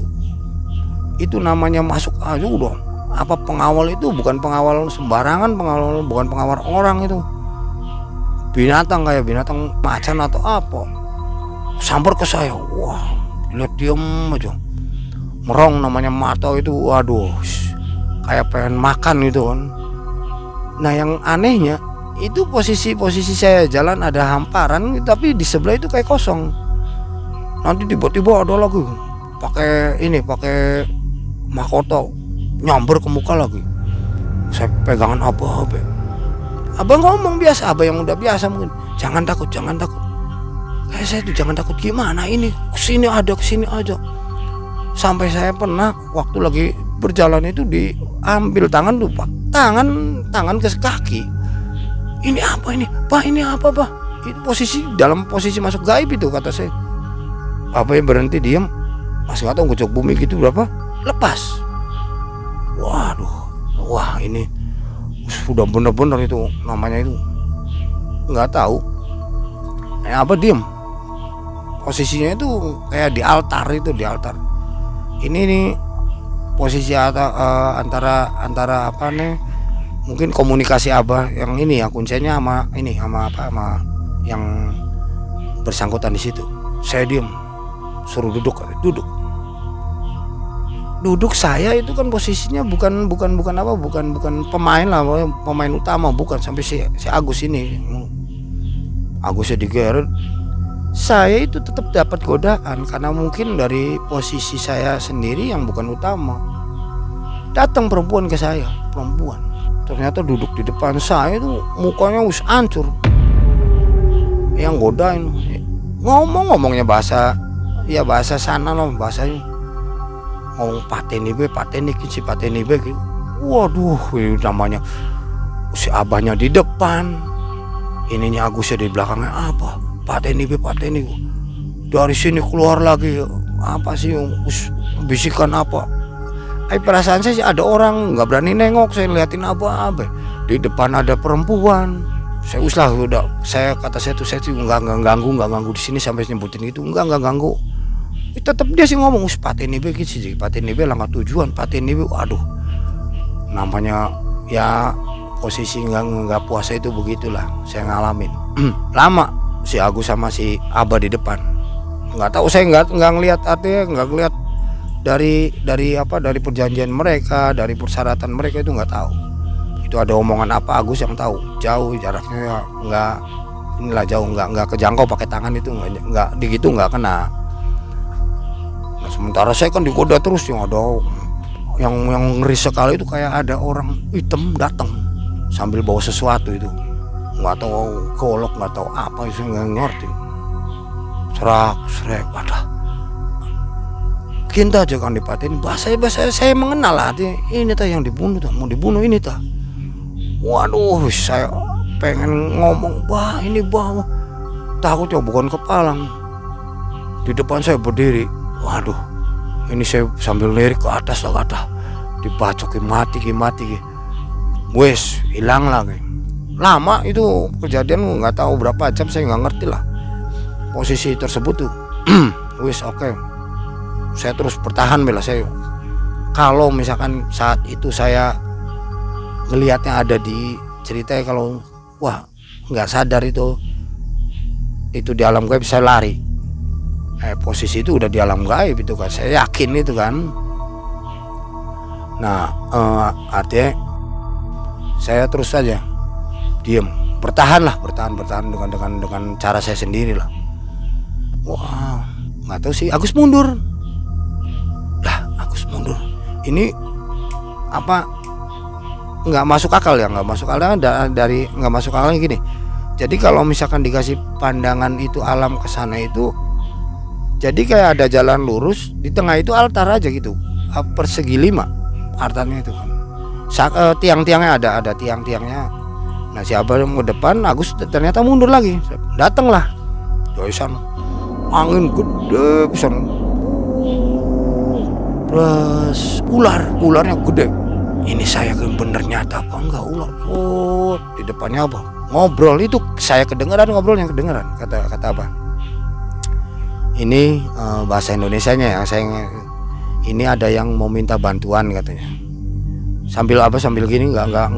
Itu namanya masuk aja udah apa, pengawal itu bukan pengawal sembarangan, pengawal bukan pengawal orang, itu binatang kayak binatang macan atau apa, sambar ke saya, wah lihat diem aja merong namanya mata itu, waduh kayak pengen makan gitu kan. Nah yang anehnya itu posisi saya jalan ada hamparan tapi di sebelah itu kayak kosong. Nanti tiba-tiba ada lagi pakai mahkota nyamber ke muka lagi. Saya pegangan Abah ngomong biasa, Abah yang udah biasa mungkin, jangan takut. Kayak saya tuh jangan takut gimana ini, kesini aja. Sampai saya pernah waktu lagi berjalan itu diambil tangan tuh Pak, tangan ke kaki. Ini apa ini Pak, ini apa Pak? Itu dalam posisi masuk gaib itu kata saya. Apa yang berhenti diam, masih nggak tahu gocok bumi gitu berapa, lepas. Wah ini sudah bener-bener itu namanya itu nggak tahu. Apa diem? Posisinya itu kayak di altar itu, di altar. Ini nih posisi antara apa nih? Mungkin komunikasi Abah yang ini ya kuncinya sama yang bersangkutan di situ. Saya diem, suruh duduk. Saya itu kan posisinya bukan pemain lah, pemain utama bukan, sampai si Agus ini. Agusnya digeret. Saya itu tetap dapat godaan karena mungkin dari posisi saya sendiri yang bukan utama. Datang perempuan ke saya, ternyata duduk di depan saya itu mukanya hancur. Yang godain ngomongnya bahasa sana loh, bahasanya ngomong pateni be gitu. Waduh, ini namanya si Abahnya di depan, ininya Agusnya di belakangnya, apa pateni be. Dari sini keluar lagi apa sih, bisikan apa. Perasaan saya sih ada orang, nggak berani nengok, saya liatin apa di depan ada perempuan. Saya kata saya tuh nggak ganggu di sini sampai nyebutin itu, nggak ganggu. Tetap dia sih ngomong pateni be gitu sih, pateni be langkah tujuan, pateni be. Waduh, namanya ya posisi nggak puasa itu begitulah saya ngalamin. Lama si Agus sama si Abah di depan, nggak tahu, saya nggak ngelihat, artinya nggak ngelihat dari perjanjian mereka, dari persyaratan mereka itu nggak tahu. Itu ada omongan apa Agus yang tahu, jauh jaraknya nggak, inilah jauh, nggak kejangkau pakai tangan itu, nggak digitu nggak kena. Nah, sementara saya kan digoda terus, yang ada yang ngeri sekali itu kayak ada orang hitam datang sambil bawa sesuatu itu, nggak tahu golok, nggak tahu apa, saya nggak ngerti. Serak ada kita aja kan dipatin, bahasa saya mengenal lah, ini tah yang dibunuh, mau dibunuh ini tah. Waduh, saya pengen ngomong, ini takut ya bukan kepalang. Di depan saya berdiri, waduh, ini saya sambil lirik ke atas lah, kata dibacokin mati. Wes hilang lagi. Lama itu kejadian, nggak tahu berapa jam, saya nggak ngerti lah posisi tersebut tuh. Wes oke. Saya terus bertahan bela saya. Kalau misalkan saat itu saya ngelihatnya ada di ceritanya, kalau wah nggak sadar itu di alam gaib, saya lari. posisi itu udah di alam gaib itu kan, saya yakin itu kan. Nah artinya saya terus saja diem, bertahan dengan cara saya sendiri lah. Wah, nggak tahu sih, Agus mundur. Lah, Agus mundur. Ini apa? Nggak masuk akal ya, nggak masuk akal dari nggak masuk akal gini. Jadi kalau misalkan dikasih pandangan itu alam ke sana itu, jadi kayak ada jalan lurus, di tengah itu altar aja gitu, persegi 5 altarnya itu kan. Tiang-tiangnya ada tiang-tiangnya. Nah siapa yang ke depan, Agus ternyata mundur lagi. Datanglah dari sana, angin gede pisan, terus ularnya gede. Ini saya bener nyata apa enggak ular? Oh, di depannya apa? Ngobrol itu saya kedengeran, ngobrolnya kedengeran. Kata apa? Ini bahasa Indonesianya ya. Ini ada yang mau minta bantuan katanya. Sambil gini nggak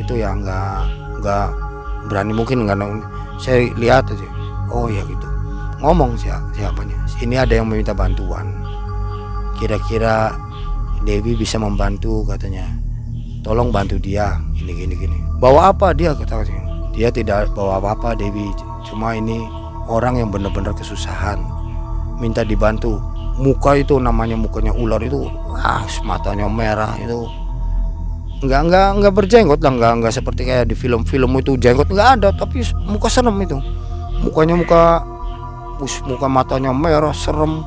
itu ya nggak berani, mungkin nggak. Saya lihat aja. Oh ya gitu. Ngomong siapanya? Ini ada yang meminta bantuan. Kira-kira Dewi bisa membantu katanya. Tolong bantu dia gini. Bawa apa dia katanya? Dia tidak bawa apa-apa Dewi. Cuma ini orang yang benar-benar kesusahan, minta dibantu. Muka itu mukanya ular itu, matanya merah itu. Enggak berjenggot lah, enggak seperti kayak di film-film itu jenggot enggak ada, tapi muka serem itu. Muka matanya merah serem.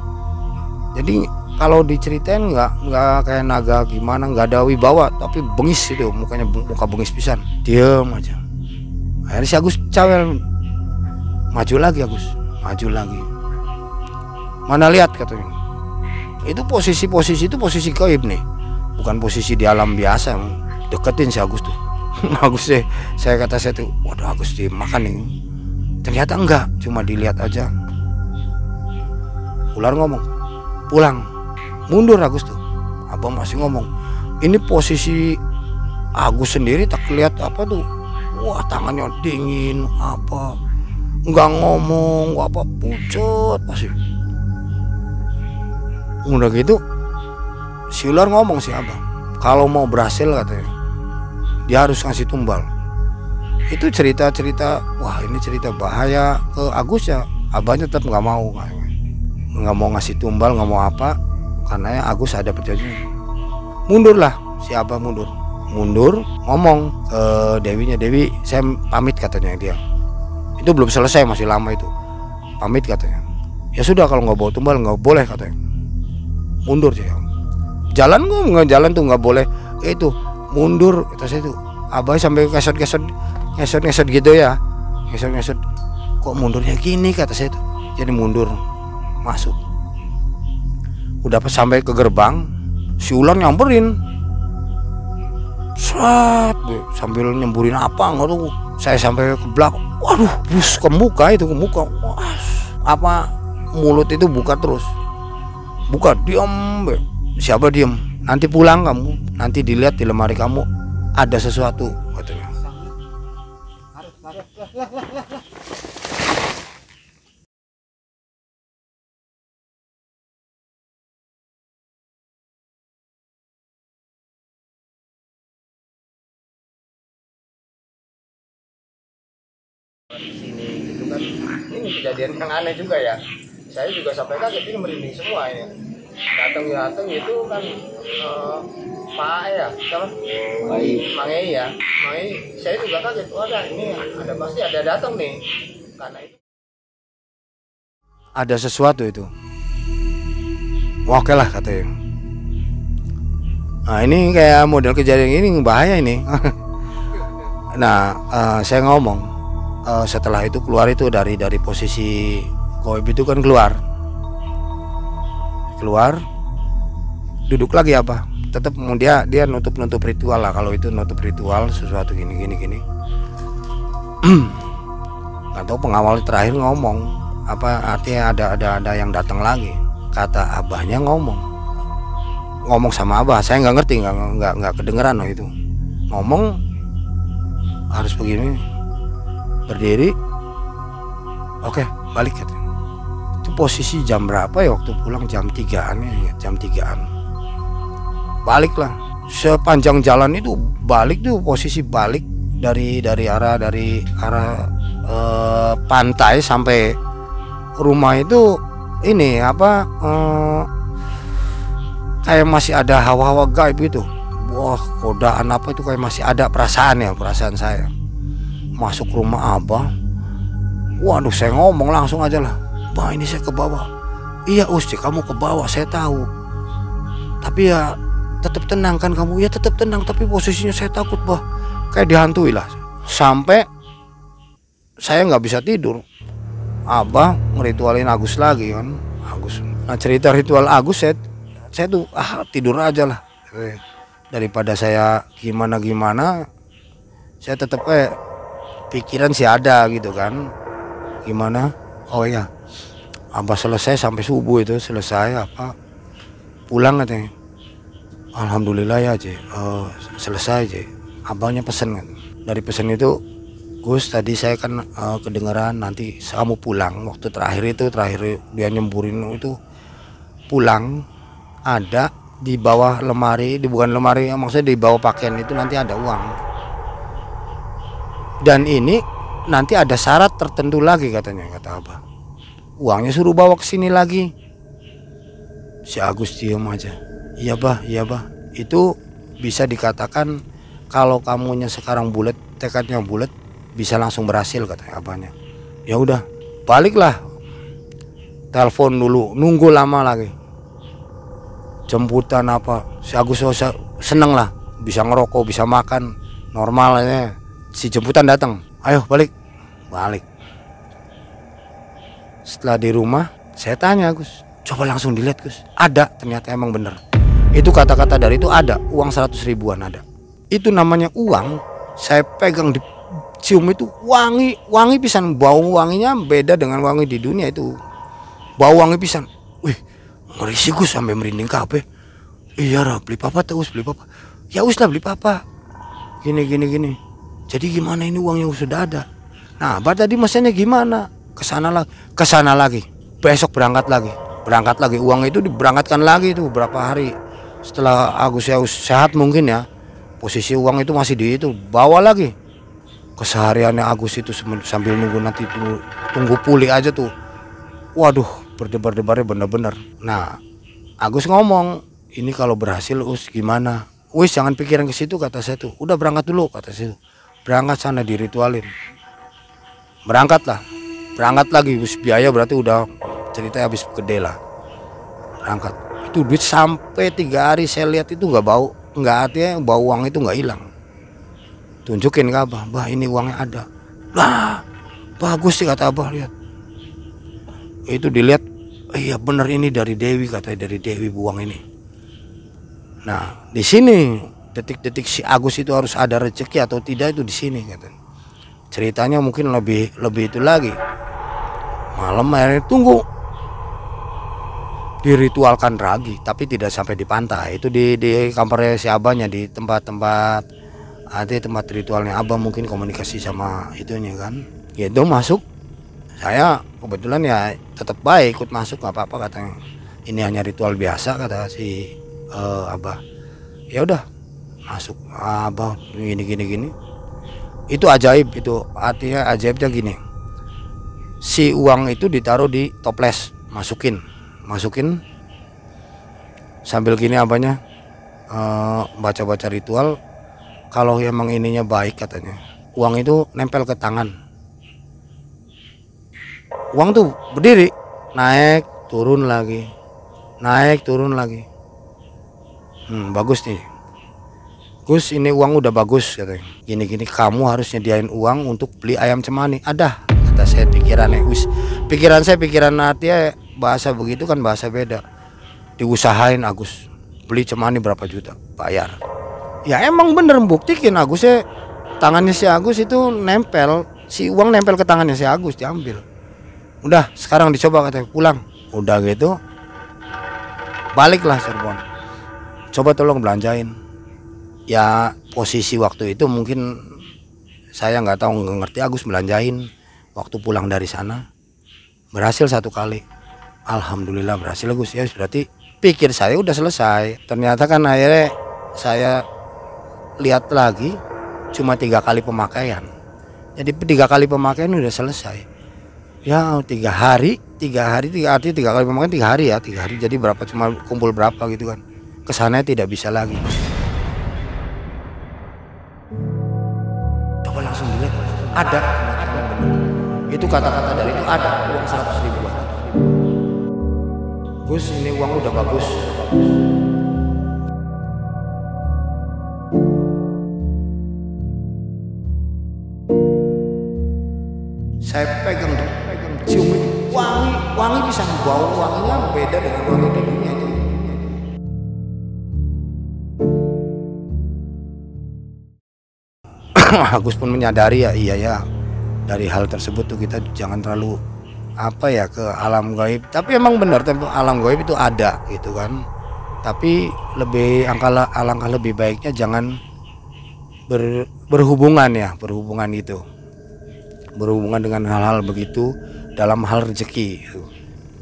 Jadi kalau diceritain nggak kayak naga gimana, nggak ada wibawa, tapi bengis itu mukanya, muka bengis pisan. Diam aja. Akhirnya si Agus cawel, maju lagi. Mana lihat katanya. Itu posisi itu posisi gaib nih, bukan posisi di alam biasa. Deketin si Agus tuh. Agus saya tuh, waduh Agus dimakan nih. Ternyata enggak, cuma dilihat aja. Ular ngomong, pulang. Mundur Agus tuh. Abang masih ngomong. Ini posisi Agus sendiri tak lihat apa tuh. Wah, tangannya dingin apa. Enggak ngomong, apa pucat masih. Udah gitu si ular ngomong si abang, kalau mau berhasil katanya dia harus ngasih tumbal. Itu cerita, wah ini cerita bahaya ke Agus ya. Abahnya tetap nggak mau ngasih tumbal, nggak mau apa, karena Agus ada perjanjian. Mundurlah si abah, mundur ngomong ke Dewinya, Dewi saya pamit katanya. Dia itu belum selesai, masih lama itu, pamit katanya. Ya sudah, kalau nggak bawa tumbal nggak boleh katanya. Mundur sih, jalan tuh nggak boleh. Itu mundur itu saya tuh, abah sampai ngesot gitu ya, ngesot. Kok mundurnya gini kata saya tuh. Jadi mundur masuk. Udah pas sampai ke gerbang, si ular nyamperin, sambil nyemburin apa nggak tuh. Saya sampai ke belakang, waduh, bus ke muka. Wah, apa mulut itu buka terus. Buka, diam. Siapa diam? Nanti pulang kamu, nanti dilihat di lemari kamu ada sesuatu katanya. Di sini gitu kan, ini kejadian yang aneh juga ya. Saya juga sampai kaget, ini merinding semua ini. Datang itu kan Pak ya, siapa? Mang Ei ya. Saya juga kaget. Wah, ini ada, pasti ada datang nih. Karena itu ada sesuatu itu. Oke lah katanya. Nah ini kayak model kejadian ini bahaya ini. Nah saya ngomong, setelah itu keluar itu dari posisi goib itu kan keluar duduk lagi apa, tetap dia nutup ritual lah. Kalau itu nutup ritual sesuatu gini atau pengawal terakhir ngomong apa, artinya ada yang datang lagi. Kata abahnya ngomong sama abah, saya nggak ngerti, nggak kedengeran loh itu. Ngomong harus begini, berdiri, oke balik katanya. Itu itu posisi jam berapa ya waktu pulang, jam 3-an ya, jam 3-an. Balik lah. Sepanjang jalan itu balik tuh, posisi balik dari arah pantai sampai rumah itu ini apa kayak masih ada hawa-hawa gaib gitu. Wah, godaan apa itu, kayak masih ada perasaan saya. Masuk rumah Abah. Waduh, saya ngomong langsung aja lah. Bah, ini saya ke bawah. Iya Usti, kamu ke bawah, saya tahu. Tapi ya tetap tenang kan kamu. Ya tetap tenang, tapi posisinya saya takut, bah. Kayak dihantui lah. Sampai saya nggak bisa tidur. Abah ngeritualin Agus lagi kan. Agus. Nah, cerita ritual Agus, saya tuh tidur aja lah. Daripada saya gimana, saya tetap pikiran sih ada gitu kan. Gimana? Oh ya, Abah selesai sampai subuh itu, selesai pulang katanya. Alhamdulillah ya J, selesai J. Abahnya pesen kan. Dari pesan itu, Gus tadi saya kan kedengaran nanti kamu pulang. Waktu terakhir dia nyemburin itu, pulang ada di bawah lemari, bukan lemari, maksudnya di bawah pakaian itu nanti ada uang. Dan ini nanti ada syarat tertentu lagi katanya, kata Abah. Uangnya suruh bawa ke sini lagi. Si Agus diem aja. Iya bah. Itu bisa dikatakan kalau kamunya sekarang bulat, tekadnya bulat, bisa langsung berhasil katanya Abahnya. Ya udah, baliklah. Telepon dulu, nunggu lama lagi. Jemputan apa? Si Agus seneng lah, bisa ngerokok, bisa makan, normalnya. Si jemputan datang. Ayo balik. Setelah di rumah saya tanya Gus, coba langsung dilihat Gus. Ada, ternyata emang bener. Itu kata-kata dari itu ada, uang 100 ribuan ada. Itu namanya uang, saya pegang di cium itu wangi pisan. Bau wanginya beda dengan wangi di dunia itu. Bau wangi pisan. Wih, ngeri sih Gus, sampai merinding kabeh. Iya lah, beli papa terus, beli papa. Ya us lah beli papa. Gini. Jadi gimana ini uangnya sudah ada. Nah, Abah tadi mesennya gimana? Kesana lagi. Besok berangkat lagi. Uang itu diberangkatkan lagi itu berapa hari. Setelah Agus sehat mungkin ya. Posisi uang itu masih di itu. Bawa lagi. Kesehariannya Agus itu sambil nunggu nanti tunggu pulih aja tuh. Waduh, berdebar-debarnya bener-bener. Nah, Agus ngomong, ini kalau berhasil Us gimana? Wis jangan pikiran ke situ kata saya tuh. Udah berangkat dulu kata saya tuh. Berangkat sana diritualin. Berangkat lagi, biaya berarti udah ceritanya habis gede lah. Berangkat. Itu duit sampai 3 hari saya lihat itu nggak bau, artinya bau uang itu nggak hilang. Tunjukin ke Abah, bah ini uangnya ada. Lah, bagus sih kata Abah, lihat. Itu dilihat, iya bener ini dari Dewi, katanya dari Dewi uang ini. Nah di sini detik-detik si Agus itu harus ada rezeki atau tidak itu di sini katanya. Ceritanya mungkin lebih itu lagi. Malam akhirnya tunggu diritualkan lagi, tapi tidak sampai di pantai. Itu di kamarnya si Abahnya, di tempat ritualnya Abah, mungkin komunikasi sama itunya kan. Gitu masuk. Saya kebetulan ya tetap baik ikut masuk, nggak apa-apa katanya. Ini hanya ritual biasa kata si Abah. Ya udah masuk. Abah gini. Itu ajaib, itu artinya ajaibnya gini. Si uang itu ditaruh di toples, masukin sambil gini Abahnya baca ritual. Kalau emang ininya baik katanya, uang itu nempel ke tangan. Uang tuh berdiri, naik turun lagi. Bagus nih Gus, ini uang udah bagus katanya. Gini kamu harus nyediain uang untuk beli ayam cemani. Ada kata saya pikirannya. Pikiran saya artinya bahasa begitu kan bahasa beda. Diusahain Agus beli cemani berapa juta, bayar. Ya emang bener buktikin Agusnya, tangannya si Agus itu nempel, si uang nempel ke tangannya si Agus, diambil. Udah sekarang dicoba katanya, pulang. Udah gitu baliklah Cirebon. Coba tolong belanjain. Ya posisi waktu itu mungkin saya nggak tahu, nggak ngerti Agus belanjain. Waktu pulang dari sana berhasil 1 kali. Alhamdulillah berhasil Gus ya, berarti pikir saya udah selesai. Ternyata kan akhirnya saya lihat lagi cuma 3 kali pemakaian. Jadi 3 kali pemakaian udah selesai. Ya 3 hari, artinya 3 kali pemakaian 3 hari ya, 3 hari. Jadi berapa, cuma kumpul berapa gitu kan. Kesananya tidak bisa lagi. Coba langsung dilihat, ada. Itu kata-kata dari itu ada uang 100 ribuan. Gus, ini uang udah bagus. Saya pegang tuh, cium itu wangi bisa bau, wanginya beda dengan wangi di dunia itu. Agus pun menyadari ya, iya ya, dari hal tersebut tuh kita jangan terlalu ke alam gaib. Tapi emang benar, alam gaib itu ada gitu kan. Tapi alangkah lebih baiknya jangan berhubungan itu. Berhubungan dengan hal-hal begitu dalam hal rezeki.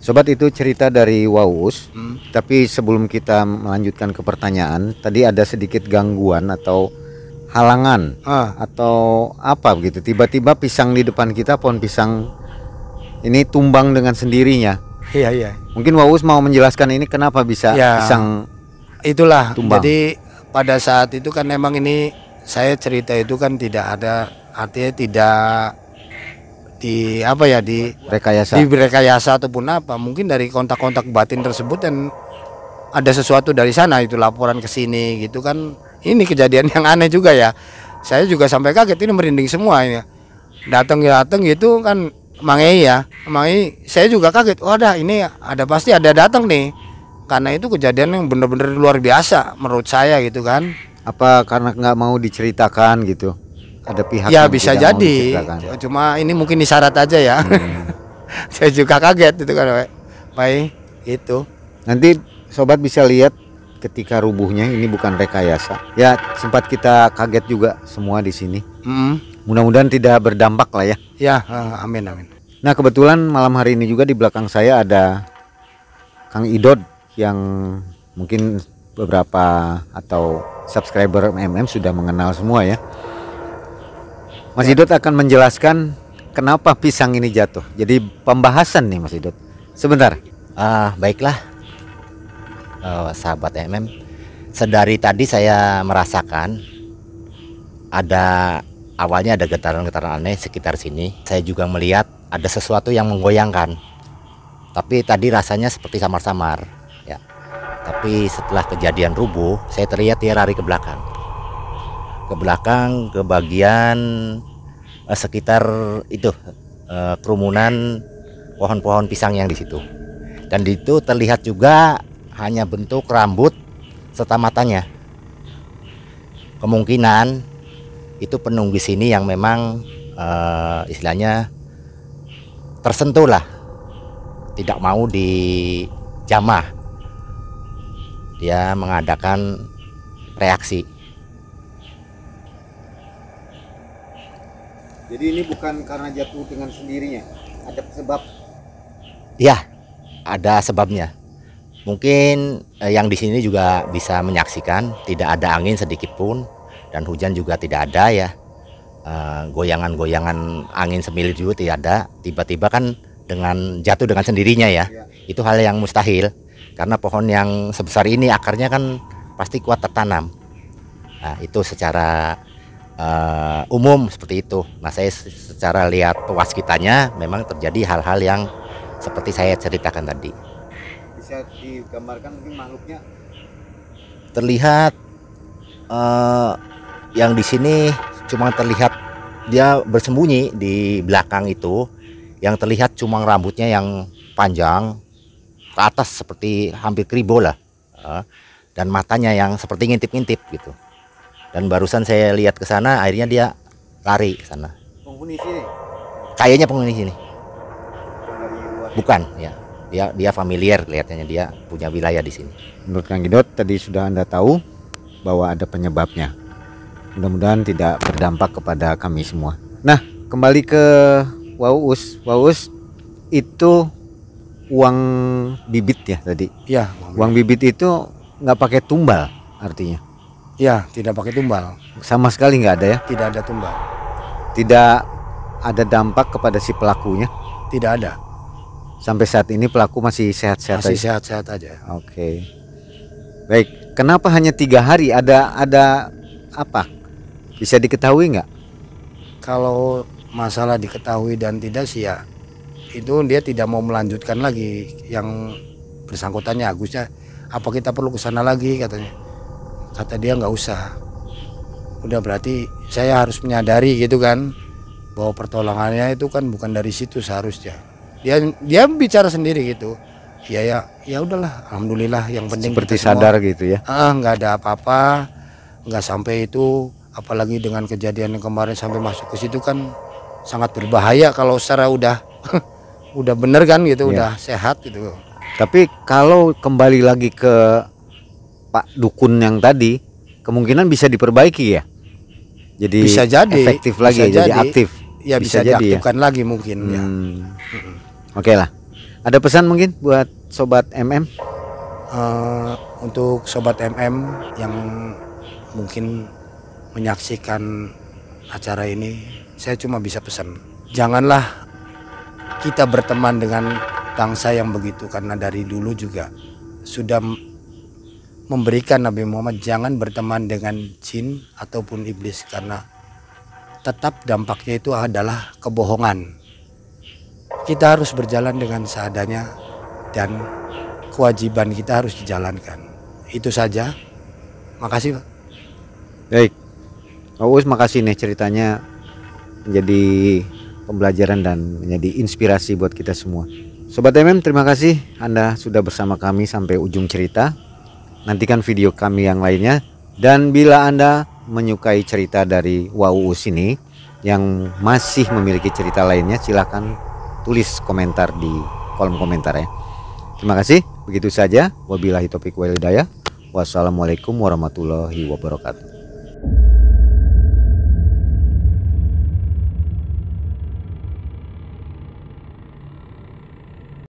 Sobat, itu cerita dari Waus. Tapi sebelum kita melanjutkan ke pertanyaan, tadi ada sedikit gangguan atau halangan atau apa begitu. Tiba-tiba pisang di depan kita, pohon pisang ini tumbang dengan sendirinya. Iya. Mungkin Waus mau menjelaskan ini kenapa bisa pisang itulah tumbang. Jadi pada saat itu kan memang ini saya cerita itu kan tidak ada, artinya tidak di rekayasa ataupun apa, mungkin dari kontak-kontak batin tersebut dan ada sesuatu dari sana itu laporan ke sini gitu kan. Ini kejadian yang aneh juga ya, saya juga sampai kaget, ini merinding semua ya. Datang gitu kan, Mangi saya juga kaget, ini pasti ada datang nih, karena itu kejadian yang benar-benar luar biasa menurut saya gitu kan. Apa karena nggak mau diceritakan gitu? Ada pihak ya yang bisa tidak jadi, cuma ini mungkin isyarat aja ya. Saya juga kaget itu kan, Pak, itu. Nanti sobat bisa lihat ketika rubuhnya, ini bukan rekayasa. Ya sempat kita kaget juga semua di sini. Mudah-mudahan tidak berdampak lah ya. Ya, amin. Nah kebetulan malam hari ini juga di belakang saya ada Kang Idod yang mungkin beberapa atau subscriber MM sudah mengenal semua ya. Mas Idot akan menjelaskan kenapa pisang ini jatuh. Jadi pembahasan nih Mas Idot. Sebentar. Baiklah, sahabat MM. Sedari tadi saya merasakan awalnya ada getaran-getaran aneh sekitar sini. Saya juga melihat ada sesuatu yang menggoyangkan. Tapi tadi rasanya seperti samar-samar. Ya. Tapi setelah kejadian rubuh, saya terlihat dia lari ke belakang. Ke bagian sekitar itu kerumunan pohon-pohon pisang yang di situ. Dan di situ terlihat juga hanya bentuk rambut serta matanya. Kemungkinan itu penunggu sini yang memang istilahnya tersentuh lah, tidak mau dijamah. Dia mengadakan reaksi. Jadi ini bukan karena jatuh dengan sendirinya, ada sebab? Ya, ada sebabnya. Mungkin yang di sini juga bisa menyaksikan tidak ada angin sedikit pun dan hujan juga tidak ada ya. Goyangan-goyangan angin semilir juga tidak ada. Tiba-tiba kan jatuh dengan sendirinya ya. Itu hal yang mustahil karena pohon yang sebesar ini akarnya kan pasti kuat tertanam. Nah, itu secara umum seperti itu. Nah, saya secara lihat pewaskitanya memang terjadi hal-hal yang seperti saya ceritakan tadi. Bisa digambarkan mungkin makhluknya? Terlihat yang di sini cuma terlihat dia bersembunyi di belakang itu. Yang terlihat cuma rambutnya yang panjang ke atas seperti hampir kribo lah, dan matanya yang seperti ngintip-ngintip gitu. Dan barusan saya lihat ke sana, akhirnya dia lari ke sana. Penghuni sini? Kayaknya penghuni sini. Bukan, ya. Dia familiar kelihatannya, dia punya wilayah di sini. Menurut Kang Idot tadi sudah Anda tahu bahwa ada penyebabnya. Mudah-mudahan tidak berdampak kepada kami semua. Nah, kembali ke Waus. Waus itu uang bibit ya tadi. Ya, Uang bibit itu nggak pakai tumbal artinya. ya tidak pakai tumbal, Sama sekali nggak ada ya. tidak ada tumbal, Tidak ada dampak kepada si pelakunya. tidak ada, Sampai saat ini pelaku masih sehat-sehat masih aja. sehat-sehat aja. Oke. Baik, kenapa hanya 3 hari? Ada apa? Bisa diketahui nggak? Kalau masalah diketahui dan tidak sih ya, itu dia tidak mau melanjutkan lagi yang bersangkutannya Agusnya. Apa kita perlu ke sana lagi katanya? Kata dia nggak usah. Udah berarti saya harus menyadari gitu kan, bahwa pertolongannya itu kan bukan dari situ seharusnya. Dia bicara sendiri gitu. Ya udahlah, alhamdulillah yang penting Seperti kita semua, sadar gitu ya. nggak ada apa-apa, nggak sampai itu. Apalagi dengan kejadian yang kemarin sampai masuk ke situ kan sangat berbahaya kalau secara udah udah bener kan gitu, Iya. udah sehat gitu. Tapi kalau kembali lagi ke Pak Dukun yang tadi, kemungkinan bisa diperbaiki ya. Jadi Bisa jadi efektif lagi, bisa jadi aktif. Ya bisa jadi ya. diaktifkan lagi mungkin ya. Oke lah. Ada pesan mungkin buat sobat MM? Untuk sobat MM yang mungkin menyaksikan acara ini, saya cuma bisa pesan, janganlah kita berteman dengan bangsa yang begitu, karena dari dulu juga sudah memberikan Nabi Muhammad jangan berteman dengan jin ataupun iblis, karena tetap dampaknya itu adalah kebohongan. Kita harus berjalan dengan seadanya dan kewajiban kita harus dijalankan. Itu saja. Makasih Pak. Baik. Pak Uus, makasih nih ceritanya menjadi pembelajaran dan menjadi inspirasi buat kita semua. Sobat MM, terima kasih Anda sudah bersama kami sampai ujung cerita. Nantikan video kami yang lainnya. Dan bila Anda menyukai cerita dari Uus ini yang masih memiliki cerita lainnya, silahkan tulis komentar di kolom komentar ya. Terima kasih. Begitu saja. Wabillahi taufiq wal hidayah. Wassalamualaikum warahmatullahi wabarakatuh.